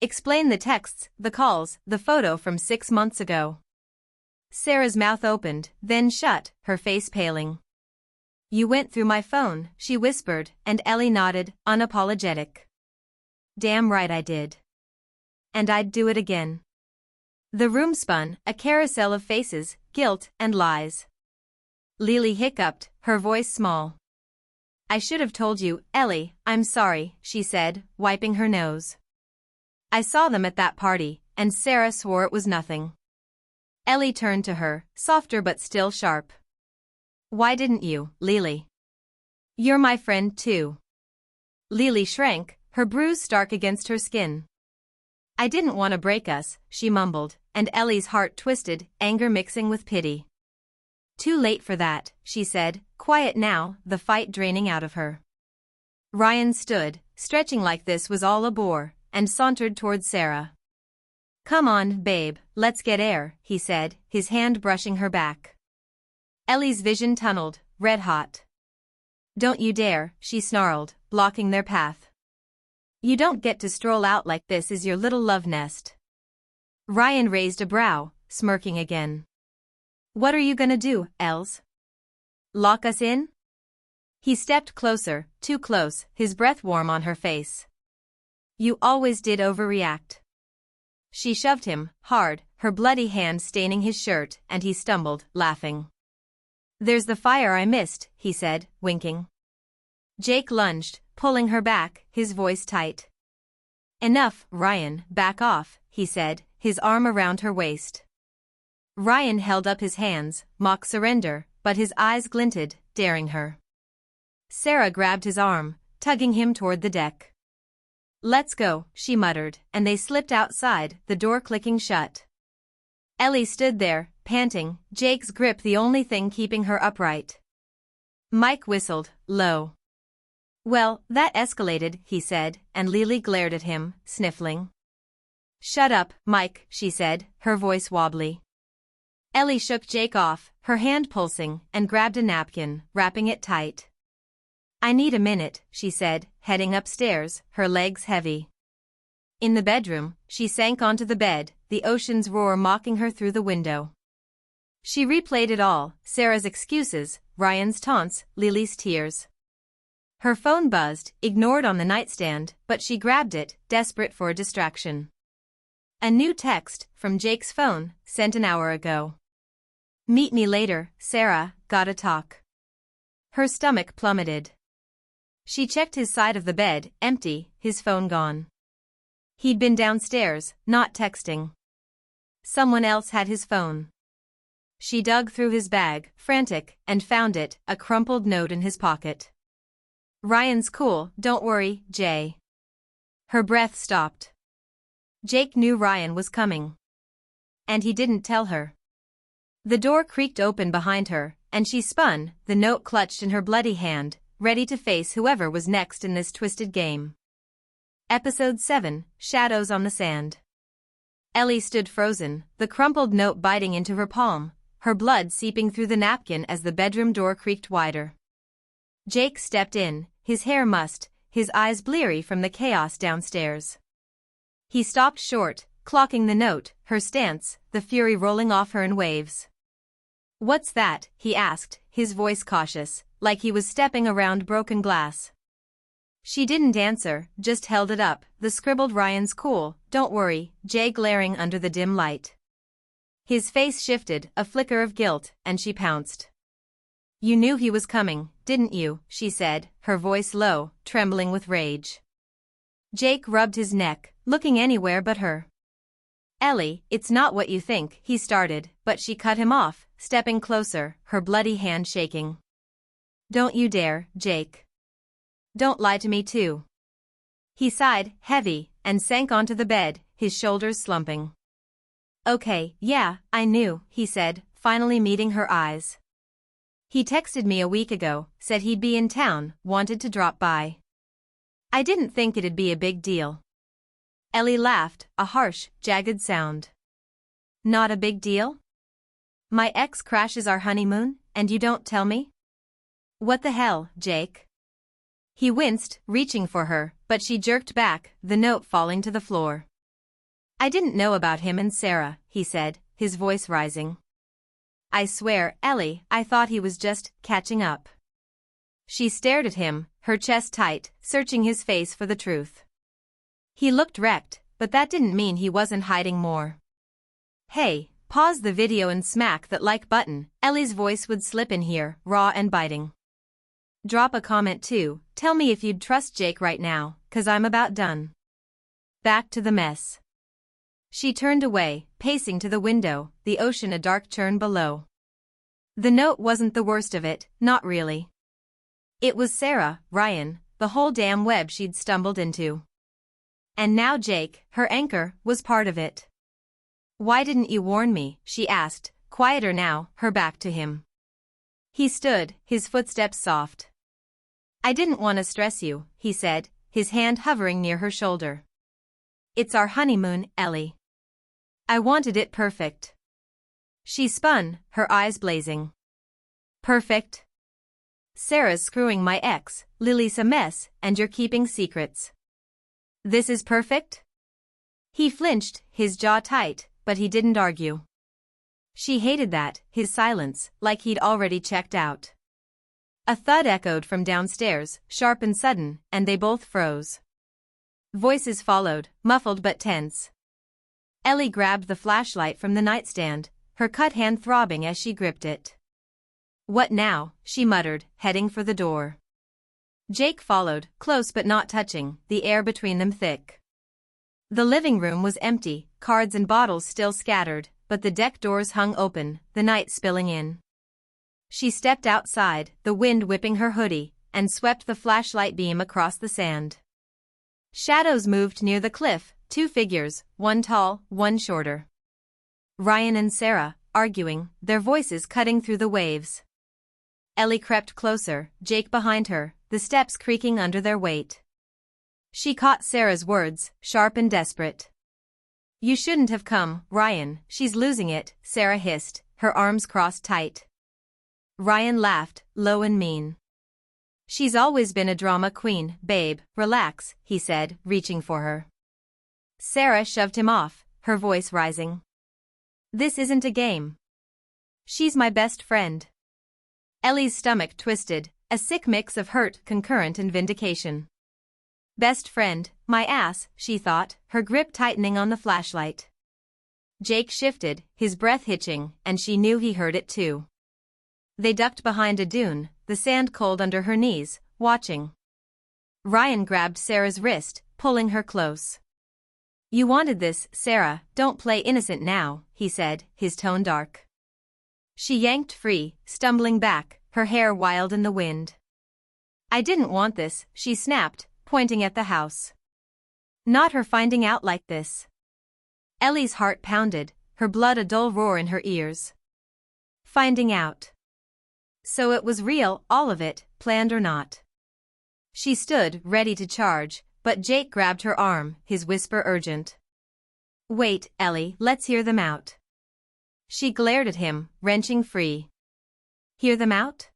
Explain the texts, the calls, the photo from 6 months ago. Sarah's mouth opened, then shut, her face paling. You went through my phone, she whispered, and Ellie nodded, unapologetic. Damn right I did. And I'd do it again. The room spun, a carousel of faces, guilt, and lies. Lily hiccuped, her voice small. I should have told you, Ellie, I'm sorry, she said, wiping her nose. I saw them at that party, and Sarah swore it was nothing. Ellie turned to her, softer but still sharp. Why didn't you, Lily? You're my friend too. Lily shrank, her bruise stark against her skin. I didn't want to break us, she mumbled, and Ellie's heart twisted, anger mixing with pity. Too late for that, she said, quiet now, the fight draining out of her. Ryan stood, stretching like this was all a bore, and sauntered toward Sarah. Come on, babe, let's get air, he said, his hand brushing her back. Ellie's vision tunneled, red hot. Don't you dare, she snarled, blocking their path. You don't get to stroll out like this is your little love nest. Ryan raised a brow, smirking again. What are you gonna do, Els? Lock us in? He stepped closer, too close, his breath warm on her face. You always did overreact. She shoved him, hard, her bloody hand staining his shirt, and he stumbled, laughing. There's the fire I missed, he said, winking. Jake lunged, pulling her back, his voice tight. Enough, Ryan, back off, he said, his arm around her waist. Ryan held up his hands, mock surrender, but his eyes glinted, daring her. Sarah grabbed his arm, tugging him toward the deck. Let's go, she muttered, and they slipped outside, the door clicking shut. Ellie stood there, panting, Jake's grip the only thing keeping her upright. Mike whistled, low. Well, that escalated, he said, and Lily glared at him, sniffling. Shut up, Mike, she said, her voice wobbly. Ellie shook Jake off, her hand pulsing, and grabbed a napkin, wrapping it tight. I need a minute, she said, heading upstairs, her legs heavy. In the bedroom, she sank onto the bed, the ocean's roar mocking her through the window. She replayed it all, Sarah's excuses, Ryan's taunts, Lily's tears. Her phone buzzed, ignored on the nightstand, but she grabbed it, desperate for a distraction. A new text from Jake's phone, sent an hour ago. Meet me later, Sarah, gotta talk. Her stomach plummeted. She checked his side of the bed, empty, his phone gone. He'd been downstairs, not texting. Someone else had his phone. She dug through his bag, frantic, and found it, a crumpled note in his pocket. Ryan's cool, don't worry, Jay. Her breath stopped. Jake knew Ryan was coming. And he didn't tell her. The door creaked open behind her, and she spun, the note clutched in her bloody hand, ready to face whoever was next in this twisted game. Episode 7, Shadows on the Sand. Ellie stood frozen, the crumpled note biting into her palm, her blood seeping through the napkin as the bedroom door creaked wider. Jake stepped in, his hair mussed, his eyes bleary from the chaos downstairs. He stopped short, clocking the note, her stance, the fury rolling off her in waves. "What's that?" he asked, his voice cautious, like he was stepping around broken glass. She didn't answer, just held it up, the scribbled "Ryan's cool, don't worry," Jay glaring under the dim light. His face shifted, a flicker of guilt, and she pounced. "You knew he was coming, didn't you?" she said, her voice low, trembling with rage. Jake rubbed his neck, looking anywhere but her. "Ellie, it's not what you think," he started, but she cut him off, stepping closer, her bloody hand shaking. "Don't you dare, Jake. Don't lie to me too." He sighed, heavy, and sank onto the bed, his shoulders slumping. "Okay, yeah, I knew," he said, finally meeting her eyes. "He texted me a week ago, said he'd be in town, wanted to drop by. I didn't think it'd be a big deal." Ellie laughed, a harsh, jagged sound. "Not a big deal? My ex crashes our honeymoon, and you don't tell me? What the hell, Jake?" He winced, reaching for her, but she jerked back, the note falling to the floor. "I didn't know about him and Sarah," he said, his voice rising. "I swear, Ellie, I thought he was just catching up." She stared at him, her chest tight, searching his face for the truth. He looked wrecked, but that didn't mean he wasn't hiding more. "Hey, pause the video and smack that like button," Ellie's voice would slip in here, raw and biting. "Drop a comment too, tell me if you'd trust Jake right now, 'cause I'm about done." Back to the mess. She turned away, pacing to the window, the ocean a dark churn below. The note wasn't the worst of it, not really. It was Sarah, Ryan, the whole damn web she'd stumbled into. And now Jake, her anchor, was part of it. "Why didn't you warn me?" she asked, quieter now, her back to him. He stood, his footsteps soft. "I didn't want to stress you," he said, his hand hovering near her shoulder. "It's our honeymoon, Ellie. I wanted it perfect." She spun, her eyes blazing. "Perfect? Sarah's screwing my ex, Lily's a mess, and you're keeping secrets. This is perfect?" He flinched, his jaw tight, but he didn't argue. She hated that, his silence, like he'd already checked out. A thud echoed from downstairs, sharp and sudden, and they both froze. Voices followed, muffled but tense. Ellie grabbed the flashlight from the nightstand, her cut hand throbbing as she gripped it. "What now?" she muttered, heading for the door. Jake followed, close but not touching, the air between them thick. The living room was empty, cards and bottles still scattered, but the deck doors hung open, the night spilling in. She stepped outside, the wind whipping her hoodie, and swept the flashlight beam across the sand. Shadows moved near the cliff, two figures, one tall, one shorter. Ryan and Sarah, arguing, their voices cutting through the waves. Ellie crept closer, Jake behind her, the steps creaking under their weight. She caught Sarah's words, sharp and desperate. "You shouldn't have come, Ryan, she's losing it," Sarah hissed, her arms crossed tight. Ryan laughed, low and mean. "She's always been a drama queen, babe, relax," he said, reaching for her. Sarah shoved him off, her voice rising. "This isn't a game. She's my best friend." Ellie's stomach twisted, a sick mix of hurt, concurrent and vindication. "Best friend, my ass," she thought, her grip tightening on the flashlight. Jake shifted, his breath hitching, and she knew he heard it too. They ducked behind a dune, the sand cold under her knees, watching. Ryan grabbed Sarah's wrist, pulling her close. "You wanted this, Sarah, don't play innocent now," he said, his tone dark. She yanked free, stumbling back, her hair wild in the wind. "I didn't want this," she snapped, pointing at the house. "Not her finding out like this." Ellie's heart pounded, her blood a dull roar in her ears. Finding out. So it was real, all of it, planned or not. She stood, ready to charge, but Jake grabbed her arm, his whisper urgent. "Wait, Ellie, let's hear them out." She glared at him, wrenching free. "Hear them out?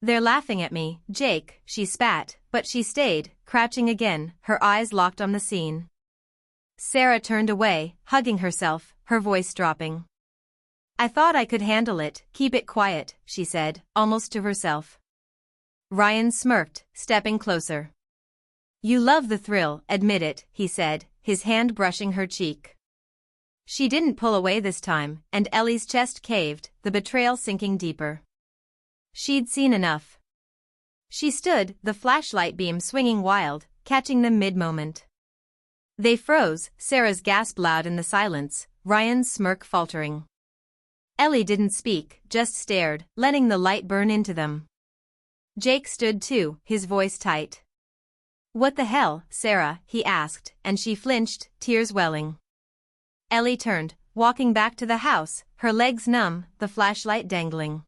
They're laughing at me, Jake," she spat, but she stayed, crouching again, her eyes locked on the scene. Sarah turned away, hugging herself, her voice dropping. "I thought I could handle it, keep it quiet," she said, almost to herself. Ryan smirked, stepping closer. "You love the thrill, admit it," he said, his hand brushing her cheek. She didn't pull away this time, and Ellie's chest caved, the betrayal sinking deeper. She'd seen enough. She stood, the flashlight beam swinging wild, catching them mid-moment. They froze, Sarah's gasp loud in the silence, Ryan's smirk faltering. Ellie didn't speak, just stared, letting the light burn into them. Jake stood too, his voice tight. "What the hell, Sarah?" he asked, and she flinched, tears welling. Ellie turned, walking back to the house, her legs numb, the flashlight dangling.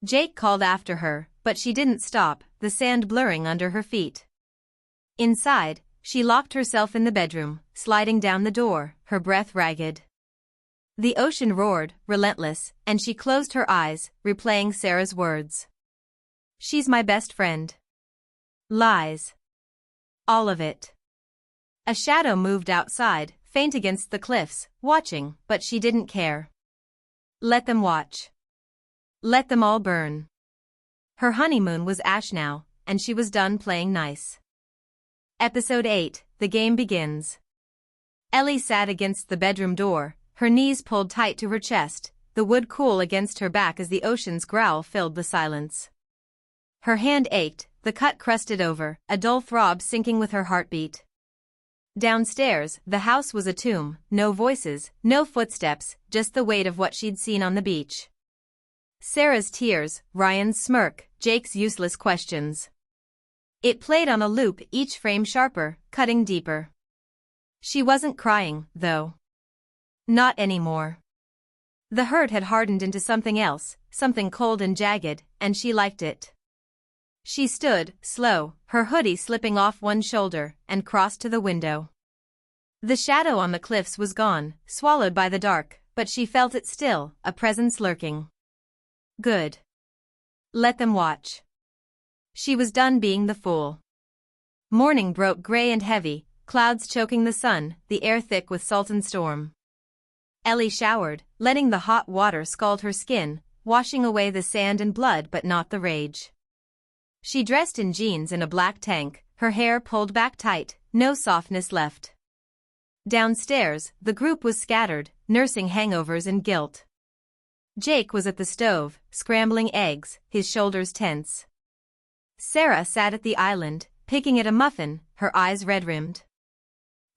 Jake called after her, but she didn't stop, the sand blurring under her feet. Inside, she locked herself in the bedroom, sliding down the door, her breath ragged. The ocean roared, relentless, and she closed her eyes, replaying Sarah's words. "She's my best friend." Lies. All of it. A shadow moved outside, faint against the cliffs, watching, but she didn't care. Let them watch. Let them all burn. Her honeymoon was ash now, and she was done playing nice. Episode 8, The Game Begins. Ellie sat against the bedroom door, her knees pulled tight to her chest, the wood cool against her back as the ocean's growl filled the silence. Her hand ached, the cut crusted over, a dull throb syncing with her heartbeat. Downstairs, the house was a tomb, no voices, no footsteps, just the weight of what she'd seen on the beach. Sarah's tears, Ryan's smirk, Jake's useless questions. It played on a loop, each frame sharper, cutting deeper. She wasn't crying, though. Not anymore. The hurt had hardened into something else, something cold and jagged, and she liked it. She stood, slow, her hoodie slipping off one shoulder, and crossed to the window. The shadow on the cliffs was gone, swallowed by the dark, but she felt it still, a presence lurking. Good. Let them watch. She was done being the fool. Morning broke gray and heavy, clouds choking the sun, the air thick with salt and storm. Ellie showered, letting the hot water scald her skin, washing away the sand and blood but not the rage. She dressed in jeans and a black tank, her hair pulled back tight, no softness left. Downstairs, the group was scattered, nursing hangovers and guilt. Jake was at the stove, scrambling eggs, his shoulders tense. Sarah sat at the island, picking at a muffin, her eyes red-rimmed.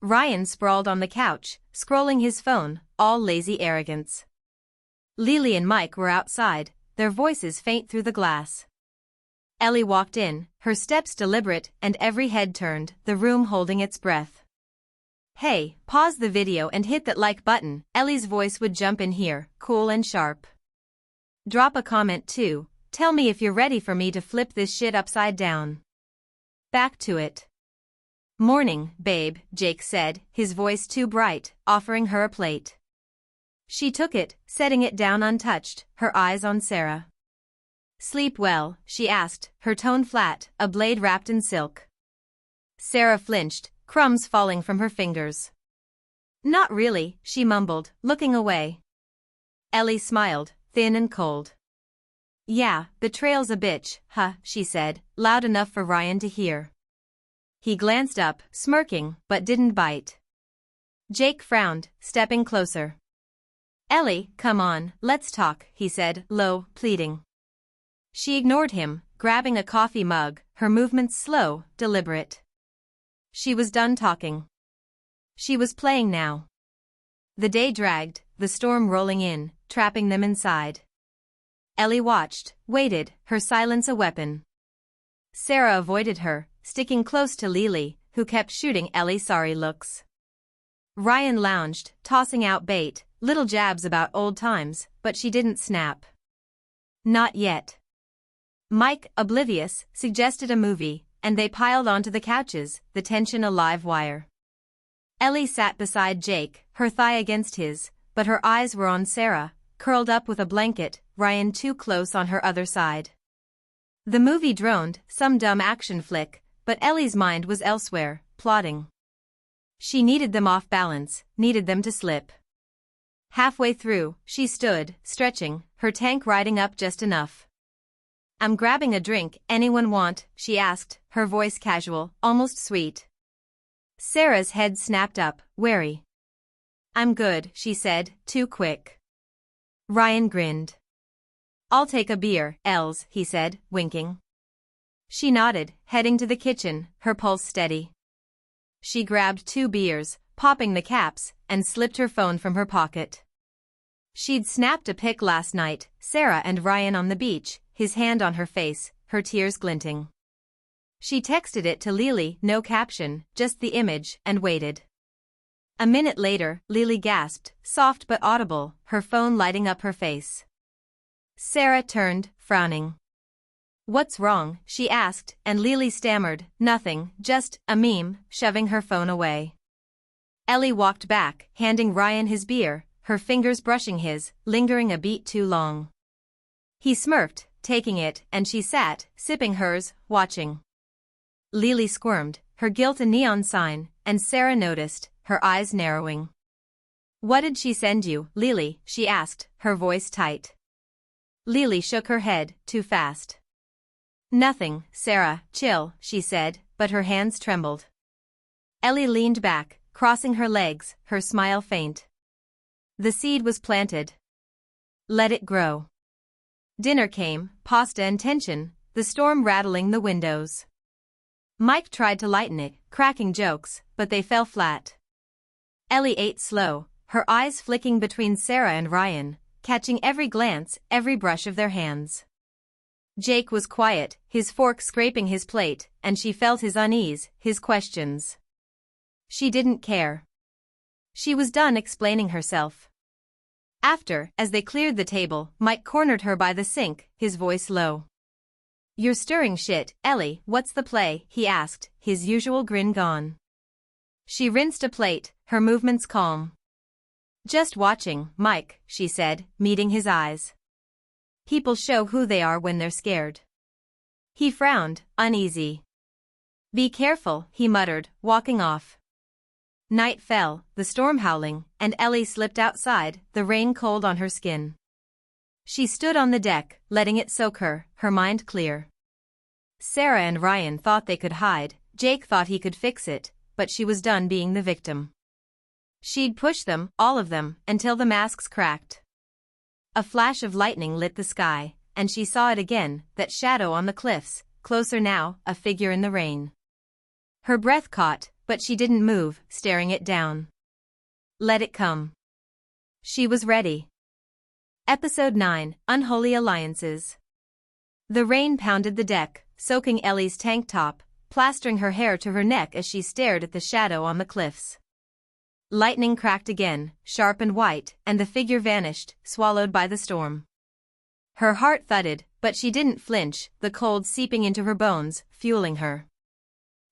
Ryan sprawled on the couch, scrolling his phone, all lazy arrogance. Lily and Mike were outside, their voices faint through the glass. Ellie walked in, her steps deliberate and every head turned, the room holding its breath. "Hey, pause the video and hit that like button," Ellie's voice would jump in here, cool and sharp. "Drop a comment too, tell me if you're ready for me to flip this shit upside down." Back to it. "Morning, babe," Jake said, his voice too bright, offering her a plate. She took it, setting it down untouched, her eyes on Sarah. "Sleep well?" she asked, her tone flat, a blade wrapped in silk. Sarah flinched, crumbs falling from her fingers. "Not really," she mumbled, looking away. Ellie smiled, thin and cold. "Yeah, Betrayal's a bitch, huh," she said, loud enough for Ryan to hear. He glanced up, smirking, but didn't bite. Jake frowned, stepping closer. Ellie, come on, let's talk, he said, low, pleading. She ignored him, grabbing a coffee mug, her movements slow, deliberate. She was done talking. She was playing now. The day dragged, the storm rolling in, trapping them inside. Ellie watched, waited, her silence a weapon. Sarah avoided her, sticking close to Lily, who kept shooting Ellie sorry looks. Ryan lounged, tossing out bait, little jabs about old times, but she didn't snap. Not yet. Mike, oblivious, suggested a movie, and they piled onto the couches, the tension a live wire. Ellie sat beside Jake, her thigh against his, but her eyes were on Sarah, curled up with a blanket, Ryan too close on her other side. The movie droned, some dumb action flick, but Ellie's mind was elsewhere, plotting. She needed them off balance, needed them to slip. Halfway through, she stood, stretching, her tank riding up just enough. I'm grabbing a drink, anyone want? She asked, her voice casual, almost sweet. Sarah's head snapped up, wary. I'm good, she said, too quick. Ryan grinned. I'll take a beer, Els, he said, winking. She nodded, heading to the kitchen, her pulse steady. She grabbed 2 beers, popping the caps, and slipped her phone from her pocket. She'd snapped a pic last night, Sarah and Ryan on the beach, his hand on her face, her tears glinting. She texted it to Lily, no caption, just the image, and waited. A minute later, Lily gasped, soft but audible, her phone lighting up her face. Sarah turned, frowning. What's wrong? She asked, and Lily stammered, nothing, just a meme, shoving her phone away. Ellie walked back, handing Ryan his beer, her fingers brushing his, lingering a beat too long. He smirked, taking it, and she sat, sipping hers, watching. Lily squirmed, her guilt a neon sign, and Sarah noticed, her eyes narrowing. What did she send you, Lily? She asked, her voice tight. Lily shook her head, too fast. Nothing, Sarah, chill, she said, but her hands trembled. Ellie leaned back, crossing her legs, her smile faint. The seed was planted. Let it grow. Dinner came, pasta and tension, the storm rattling the windows. Mike tried to lighten it, cracking jokes, but they fell flat. Ellie ate slow, her eyes flicking between Sarah and Ryan, catching every glance, every brush of their hands. Jake was quiet, his fork scraping his plate, and she felt his unease, his questions. She didn't care. She was done explaining herself. After, as they cleared the table, Mike cornered her by the sink, his voice low. You're stirring shit, Ellie, what's the play? He asked, his usual grin gone. She rinsed a plate, her movements calm. Just watching, Mike, she said, meeting his eyes. People show who they are when they're scared. He frowned, uneasy. Be careful, he muttered, walking off. Night fell, the storm howling, and Ellie slipped outside, the rain cold on her skin. She stood on the deck, letting it soak her, her mind clear. Sarah and Ryan thought they could hide, Jake thought he could fix it, but she was done being the victim. She'd push them, all of them, until the masks cracked. A flash of lightning lit the sky, and she saw it again, that shadow on the cliffs, closer now, a figure in the rain. Her breath caught, but she didn't move, staring it down. Let it come. She was ready. Episode 9, Unholy Alliances. The rain pounded the deck, soaking Ellie's tank top, plastering her hair to her neck as she stared at the shadow on the cliffs. Lightning cracked again, sharp and white, and the figure vanished, swallowed by the storm. Her heart thudded, but she didn't flinch, the cold seeping into her bones, fueling her.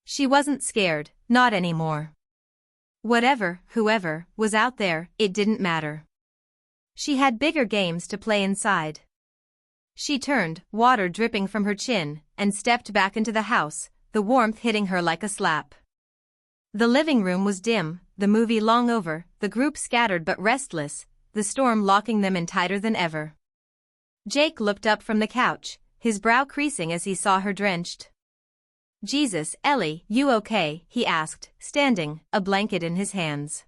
She wasn't scared, not anymore. Whatever, whoever, was out there, it didn't matter. She had bigger games to play inside. She turned, water dripping from her chin, and stepped back into the house, the warmth hitting her like a slap. The living room was dim, the movie long over, the group scattered but restless, the storm locking them in tighter than ever. Jake looked up from the couch, his brow creasing as he saw her drenched. Jesus, Ellie, you okay? He asked, standing, a blanket in his hands.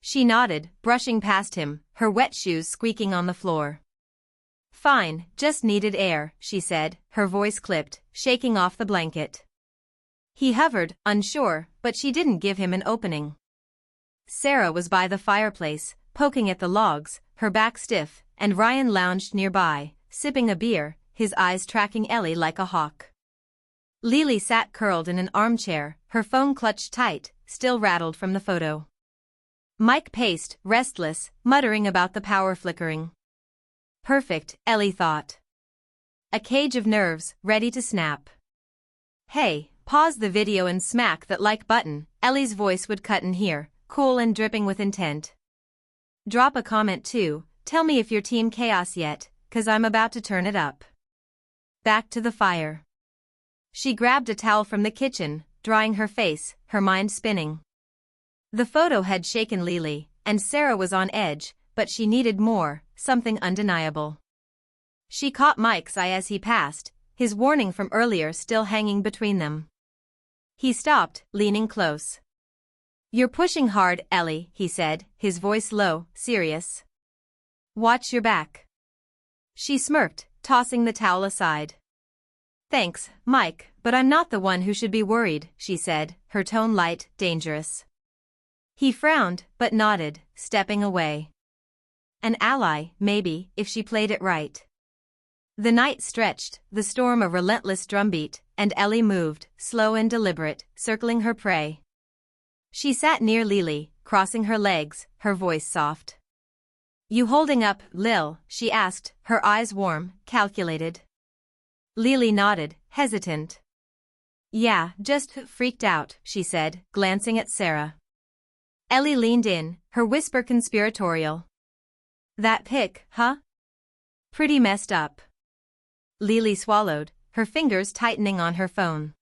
She nodded, brushing past him, her wet shoes squeaking on the floor. Fine, just needed air, she said, her voice clipped, shaking off the blanket. He hovered, unsure, but she didn't give him an opening. Sarah was by the fireplace, poking at the logs, her back stiff, and Ryan lounged nearby, sipping a beer, his eyes tracking Ellie like a hawk. Lily sat curled in an armchair, her phone clutched tight, still rattled from the photo. Mike paced, restless, muttering about the power flickering. Perfect, Ellie thought. A cage of nerves, ready to snap. Hey, pause the video and smack that like button, Ellie's voice would cut in here, cool and dripping with intent. Drop a comment too, tell me if you're team chaos yet, 'cause I'm about to turn it up. Back to the fire. She grabbed a towel from the kitchen, drying her face, her mind spinning. The photo had shaken Lily, and Sarah was on edge, but she needed more, something undeniable. She caught Mike's eye as he passed, his warning from earlier still hanging between them. He stopped, leaning close. You're pushing hard, Ellie, he said, his voice low, serious. Watch your back. She smirked, tossing the towel aside. Thanks, Mike, but I'm not the one who should be worried, she said, her tone light, dangerous. He frowned, but nodded, stepping away. An ally, maybe, if she played it right. The night stretched, the storm a relentless drumbeat, and Ellie moved, slow and deliberate, circling her prey. She sat near Lily, crossing her legs, her voice soft. You holding up, Lil? She asked, her eyes warm, calculated. Lily nodded, hesitant. Yeah, just freaked out, she said, glancing at Sarah. Ellie leaned in, her whisper conspiratorial. That pic, huh? Pretty messed up. Lily swallowed, her fingers tightening on her phone.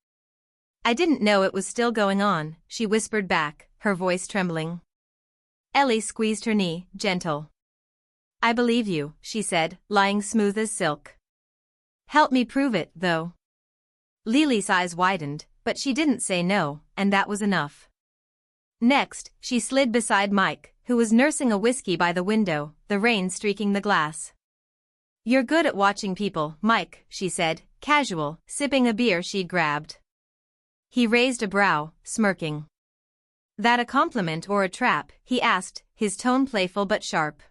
I didn't know it was still going on, she whispered back, her voice trembling. Ellie squeezed her knee, gentle. I believe you, she said, lying smooth as silk. Help me prove it, though. Lily's eyes widened, but she didn't say no, and that was enough. Next, she slid beside Mike, who was nursing a whiskey by the window, the rain streaking the glass. You're good at watching people, Mike, she said, casual, sipping a beer she'd grabbed. He raised a brow, smirking. That a compliment or a trap, he asked, his tone playful but sharp.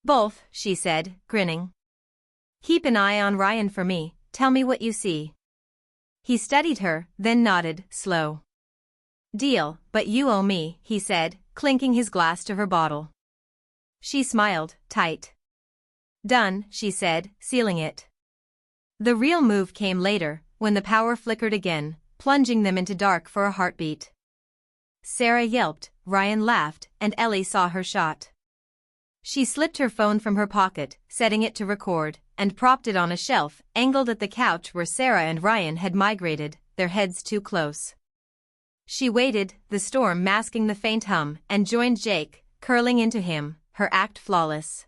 Both, she said, grinning. Keep an eye on Ryan for me, tell me what you see. He studied her, then nodded, slow. Deal, but you owe me, he said, clinking his glass to her bottle. She smiled, tight. Done, she said, sealing it. The real move came later, when the power flickered again, plunging them into dark for a heartbeat. Sarah yelped, Ryan laughed, and Ellie saw her shot. She slipped her phone from her pocket, setting it to record, and propped it on a shelf, angled at the couch where Sarah and Ryan had migrated, their heads too close. She waited, the storm masking the faint hum, and joined Jake, curling into him, her act flawless.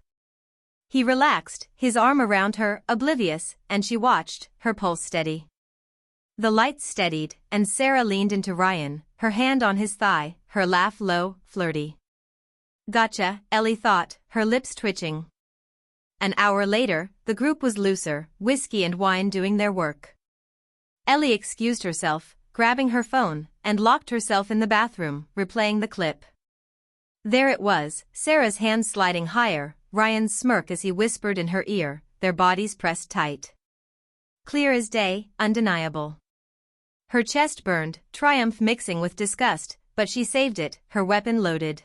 He relaxed, his arm around her, oblivious, and she watched, her pulse steady. The lights steadied, and Sarah leaned into Ryan, her hand on his thigh, her laugh low, flirty. Gotcha, Ellie thought, her lips twitching. An hour later, the group was looser, whiskey and wine doing their work. Ellie excused herself, grabbing her phone, and locked herself in the bathroom, replaying the clip. There it was, Sarah's hand sliding higher, Ryan's smirk as he whispered in her ear, their bodies pressed tight. Clear as day, undeniable. Her chest burned, triumph mixing with disgust, but she saved it, her weapon loaded.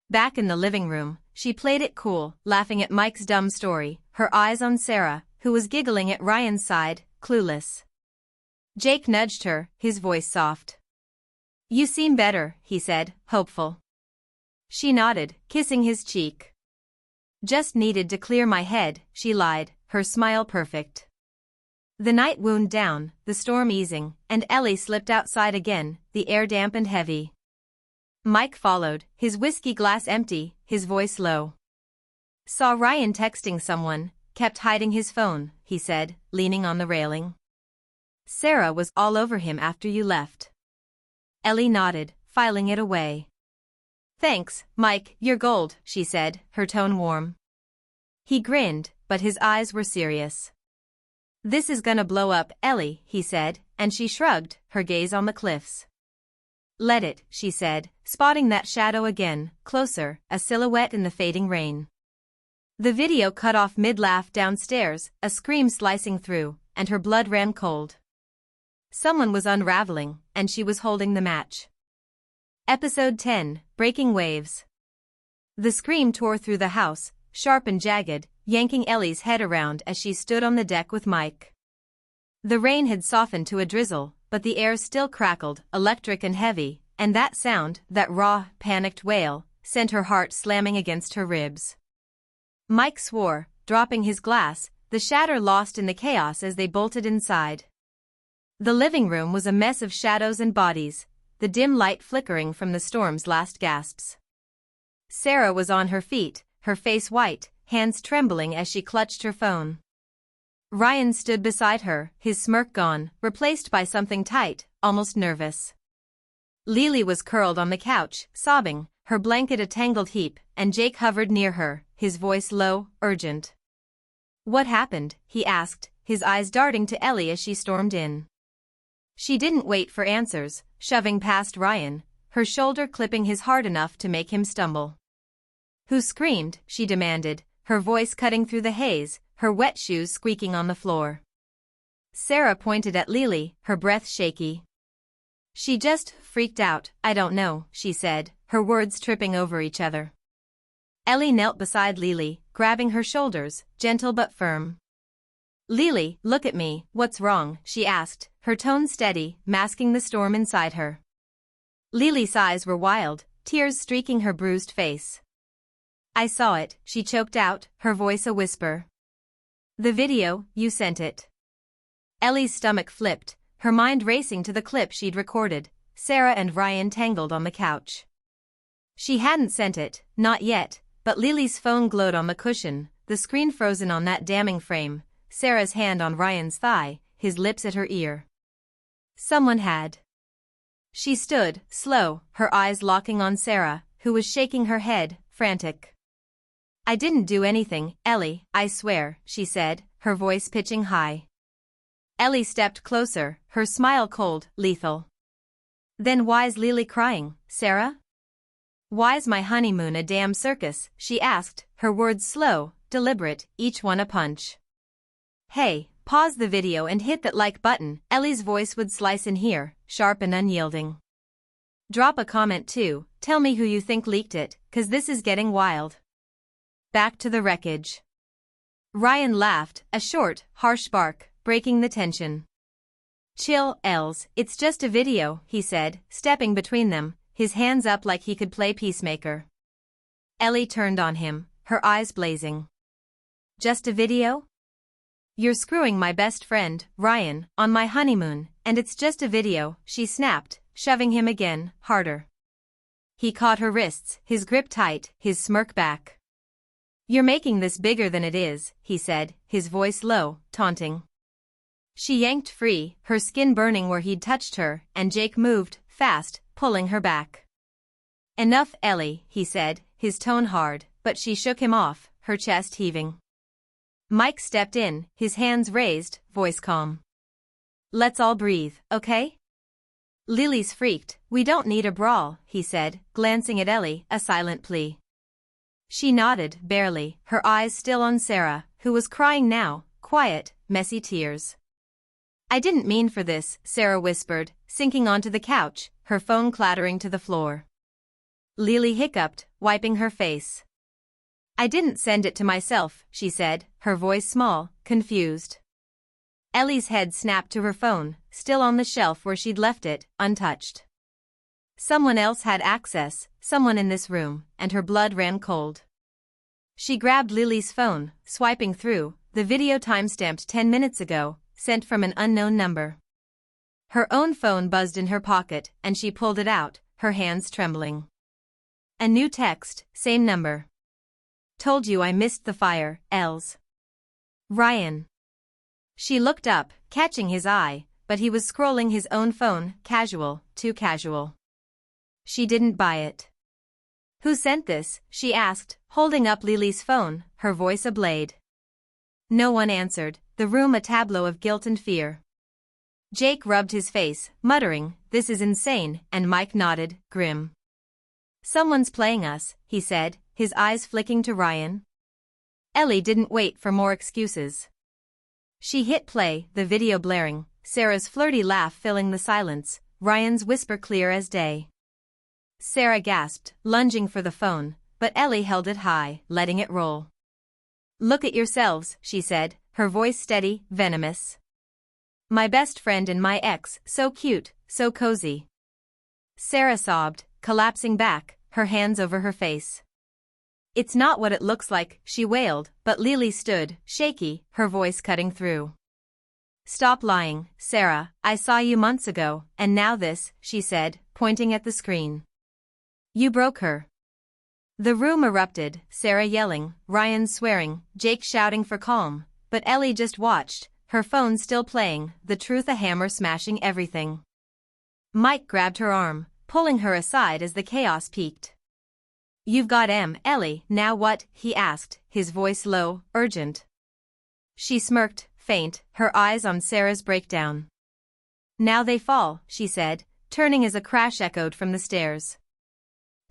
Back in the living room, she played it cool, laughing at Mike's dumb story, her eyes on Sarah, who was giggling at Ryan's side, clueless. Jake nudged her, his voice soft. You seem better, he said, hopeful. She nodded, kissing his cheek. Just needed to clear my head, she lied, her smile perfect. The night wound down, the storm easing, and Ellie slipped outside again, the air damp and heavy. Mike followed, his whiskey glass empty, his voice low. Saw Ryan texting someone, kept hiding his phone, he said, leaning on the railing. Sarah was all over him after you left. Ellie nodded, filing it away. Thanks, Mike, you're gold, she said, her tone warm. He grinned, but his eyes were serious. This is gonna blow up, Ellie, he said, and she shrugged, her gaze on the cliffs. Let it, she said, spotting that shadow again, closer, a silhouette in the fading rain. The video cut off mid-laugh downstairs, a scream slicing through, and her blood ran cold. Someone was unraveling, and she was holding the match. Episode 10, Breaking Waves. The scream tore through the house, sharp and jagged, yanking Ellie's head around as she stood on the deck with Mike. The rain had softened to a drizzle, but the air still crackled, electric and heavy, and that sound, that raw, panicked wail, sent her heart slamming against her ribs. Mike swore, dropping his glass, the shatter lost in the chaos as they bolted inside. The living room was a mess of shadows and bodies, the dim light flickering from the storm's last gasps. Sarah was on her feet, her face white, hands trembling as she clutched her phone. Ryan stood beside her, his smirk gone, replaced by something tight, almost nervous. Lily was curled on the couch, sobbing, her blanket a tangled heap, and Jake hovered near her, his voice low, urgent. What happened? He asked, his eyes darting to Ellie as she stormed in. She didn't wait for answers, shoving past Ryan, her shoulder clipping his hard enough to make him stumble. Who screamed? She demanded, her voice cutting through the haze, her wet shoes squeaking on the floor. Sarah pointed at Lily, her breath shaky. She just freaked out, I don't know, she said, her words tripping over each other. Ellie knelt beside Lily, grabbing her shoulders, gentle but firm. Lily, look at me, what's wrong? She asked, her tone steady, masking the storm inside her. Lily's eyes were wild, tears streaking her bruised face. I saw it, she choked out, her voice a whisper. The video, you sent it. Ellie's stomach flipped, her mind racing to the clip she'd recorded, Sarah and Ryan tangled on the couch. She hadn't sent it, not yet, but Lily's phone glowed on the cushion, the screen frozen on that damning frame, Sarah's hand on Ryan's thigh, his lips at her ear. Someone had. She stood, slow, her eyes locking on Sarah, who was shaking her head, frantic. I didn't do anything, Ellie, I swear, she said, her voice pitching high. Ellie stepped closer, her smile cold, lethal. Then why's Lily crying, Sarah? Why's my honeymoon a damn circus? She asked, her words slow, deliberate, each one a punch. Hey, pause the video and hit that like button, Ellie's voice would slice in here, sharp and unyielding. Drop a comment too, tell me who you think leaked it, 'cause this is getting wild. Back to the wreckage. Ryan laughed, a short, harsh bark, breaking the tension. Chill, Els, it's just a video, he said, stepping between them, his hands up like he could play peacemaker. Ellie turned on him, her eyes blazing. Just a video? You're screwing my best friend, Ryan, on my honeymoon, and it's just a video, she snapped, shoving him again, harder. He caught her wrists, his grip tight, his smirk back. You're making this bigger than it is, he said, his voice low, taunting. She yanked free, her skin burning where he'd touched her, and Jake moved, fast, pulling her back. Enough, Ellie, he said, his tone hard, but she shook him off, her chest heaving. Mike stepped in, his hands raised, voice calm. Let's all breathe, okay? Lily's freaked, we don't need a brawl, he said, glancing at Ellie, a silent plea. She nodded, barely, her eyes still on Sarah, who was crying now, quiet, messy tears. I didn't mean for this, Sarah whispered, sinking onto the couch, her phone clattering to the floor. Lily hiccuped, wiping her face. I didn't send it to myself, she said, her voice small, confused. Ellie's head snapped to her phone, still on the shelf where she'd left it, untouched. Someone else had access, someone in this room, and her blood ran cold. She grabbed Lily's phone, swiping through, the video timestamped 10 minutes ago, sent from an unknown number. Her own phone buzzed in her pocket, and she pulled it out, her hands trembling. A new text, same number. Told you I missed the fire, Els. Ryan. She looked up, catching his eye, but he was scrolling his own phone, casual, too casual. She didn't buy it. Who sent this? She asked, holding up Lily's phone, her voice ablade. No one answered, the room a tableau of guilt and fear. Jake rubbed his face, muttering, "This is insane," and Mike nodded, grim. "Someone's playing us," he said, his eyes flicking to Ryan. Ellie didn't wait for more excuses. She hit play, the video blaring, Sarah's flirty laugh filling the silence, Ryan's whisper clear as day. Sarah gasped, lunging for the phone, but Ellie held it high, letting it roll. "Look at yourselves," she said, her voice steady, venomous. "My best friend and my ex, so cute, so cozy." Sarah sobbed, collapsing back, her hands over her face. "It's not what it looks like," she wailed, but Lily stood, shaky, her voice cutting through. "Stop lying, Sarah, I saw you months ago, and now this," she said, pointing at the screen. "You broke her." The room erupted, Sarah yelling, Ryan swearing, Jake shouting for calm, but Ellie just watched, her phone still playing, the truth a hammer smashing everything. Mike grabbed her arm, pulling her aside as the chaos peaked. "You've got Ellie, now what?" he asked, his voice low, urgent. She smirked, faint, her eyes on Sarah's breakdown. "Now they fall," she said, turning as a crash echoed from the stairs.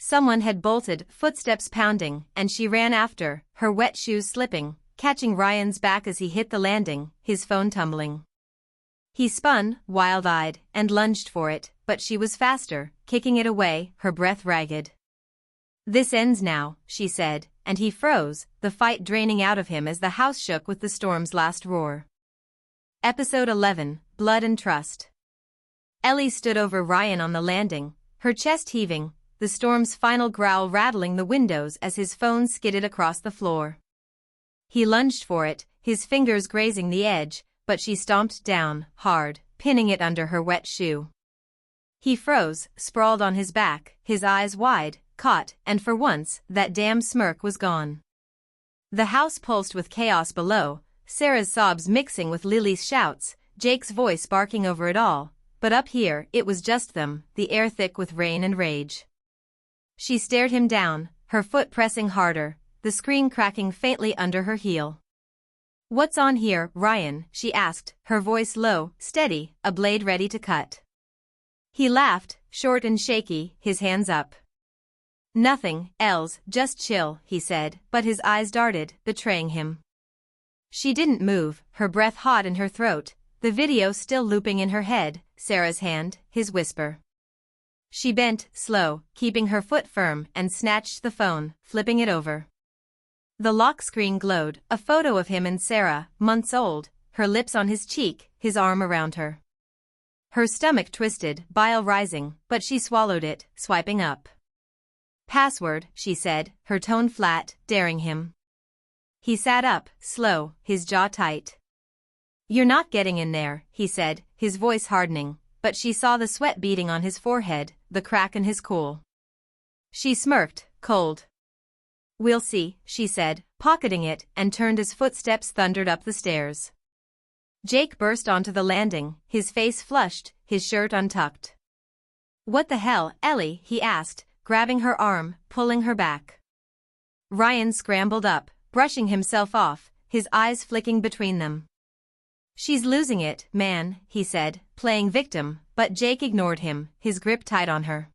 Someone had bolted, footsteps pounding, and she ran after, her wet shoes slipping, catching Ryan's back as he hit the landing, his phone tumbling. He spun, wild-eyed, and lunged for it, but she was faster, kicking it away, her breath ragged. "This ends now," she said, and he froze, the fight draining out of him as the house shook with the storm's last roar. Episode 11, Blood and Trust. Ellie stood over Ryan on the landing, her chest heaving, the storm's final growl rattling the windows as his phone skidded across the floor. He lunged for it, his fingers grazing the edge, but she stomped down, hard, pinning it under her wet shoe. He froze, sprawled on his back, his eyes wide, caught, and for once, that damn smirk was gone. The house pulsed with chaos below, Sarah's sobs mixing with Lily's shouts, Jake's voice barking over it all, but up here, it was just them, the air thick with rain and rage. She stared him down, her foot pressing harder, the screen cracking faintly under her heel. "What's on here, Ryan?" she asked, her voice low, steady, a blade ready to cut. He laughed, short and shaky, his hands up. "Nothing, Els, just chill," he said, but his eyes darted, betraying him. She didn't move, her breath hot in her throat, the video still looping in her head, Sarah's hand, his whisper. She bent, slow, keeping her foot firm, and snatched the phone, flipping it over. The lock screen glowed, a photo of him and Sarah, months old, her lips on his cheek, his arm around her. Her stomach twisted, bile rising, but she swallowed it, swiping up. "Password," she said, her tone flat, daring him. He sat up, slow, his jaw tight. "You're not getting in there," he said, his voice hardening, but she saw the sweat beading on his forehead, the crack in his cool. She smirked, cold. "We'll see," she said, pocketing it, and turned as footsteps thundered up the stairs. Jake burst onto the landing, his face flushed, his shirt untucked. "What the hell, Ellie?" he asked, grabbing her arm, pulling her back. Ryan scrambled up, brushing himself off, his eyes flicking between them. "She's losing it, man," he said, playing victim, but Jake ignored him, his grip tight on her.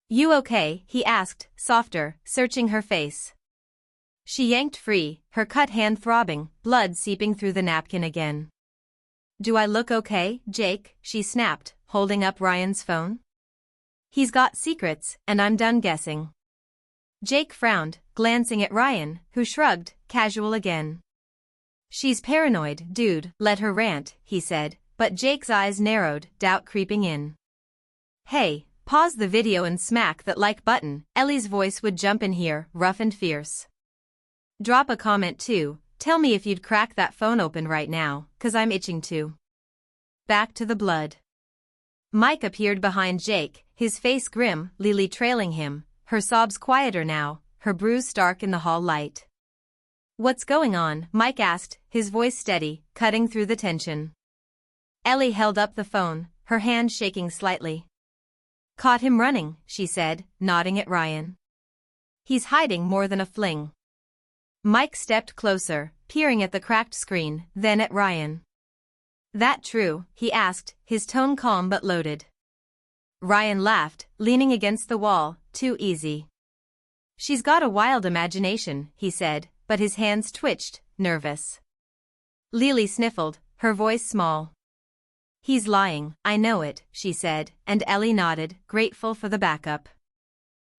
"You okay?" he asked, softer, searching her face. She yanked free, her cut hand throbbing, blood seeping through the napkin again. "Do I look okay, Jake?" she snapped, holding up Ryan's phone. "He's got secrets, and I'm done guessing." Jake frowned, glancing at Ryan, who shrugged, casual again. "She's paranoid, dude, let her rant," he said, but Jake's eyes narrowed, doubt creeping in. "Hey, pause the video and smack that like button," Ellie's voice would jump in here, rough and fierce. "Drop a comment too, tell me if you'd crack that phone open right now, 'cause I'm itching to." Back to the blood. Mike appeared behind Jake, his face grim, Lily trailing him, her sobs quieter now, her bruise stark in the hall light. "What's going on?" Mike asked, his voice steady, cutting through the tension. Ellie held up the phone, her hand shaking slightly. "Caught him running," she said, nodding at Ryan. He's hiding more than a fling. Mike stepped closer, peering at the cracked screen, then at Ryan. That true? He asked, his tone calm but loaded. Ryan laughed, leaning against the wall. Too easy. She's got a wild imagination, he said, but his hands twitched, nervous. Lily sniffled, her voice small. He's lying, I know it, she said, and Ellie nodded, grateful for the backup.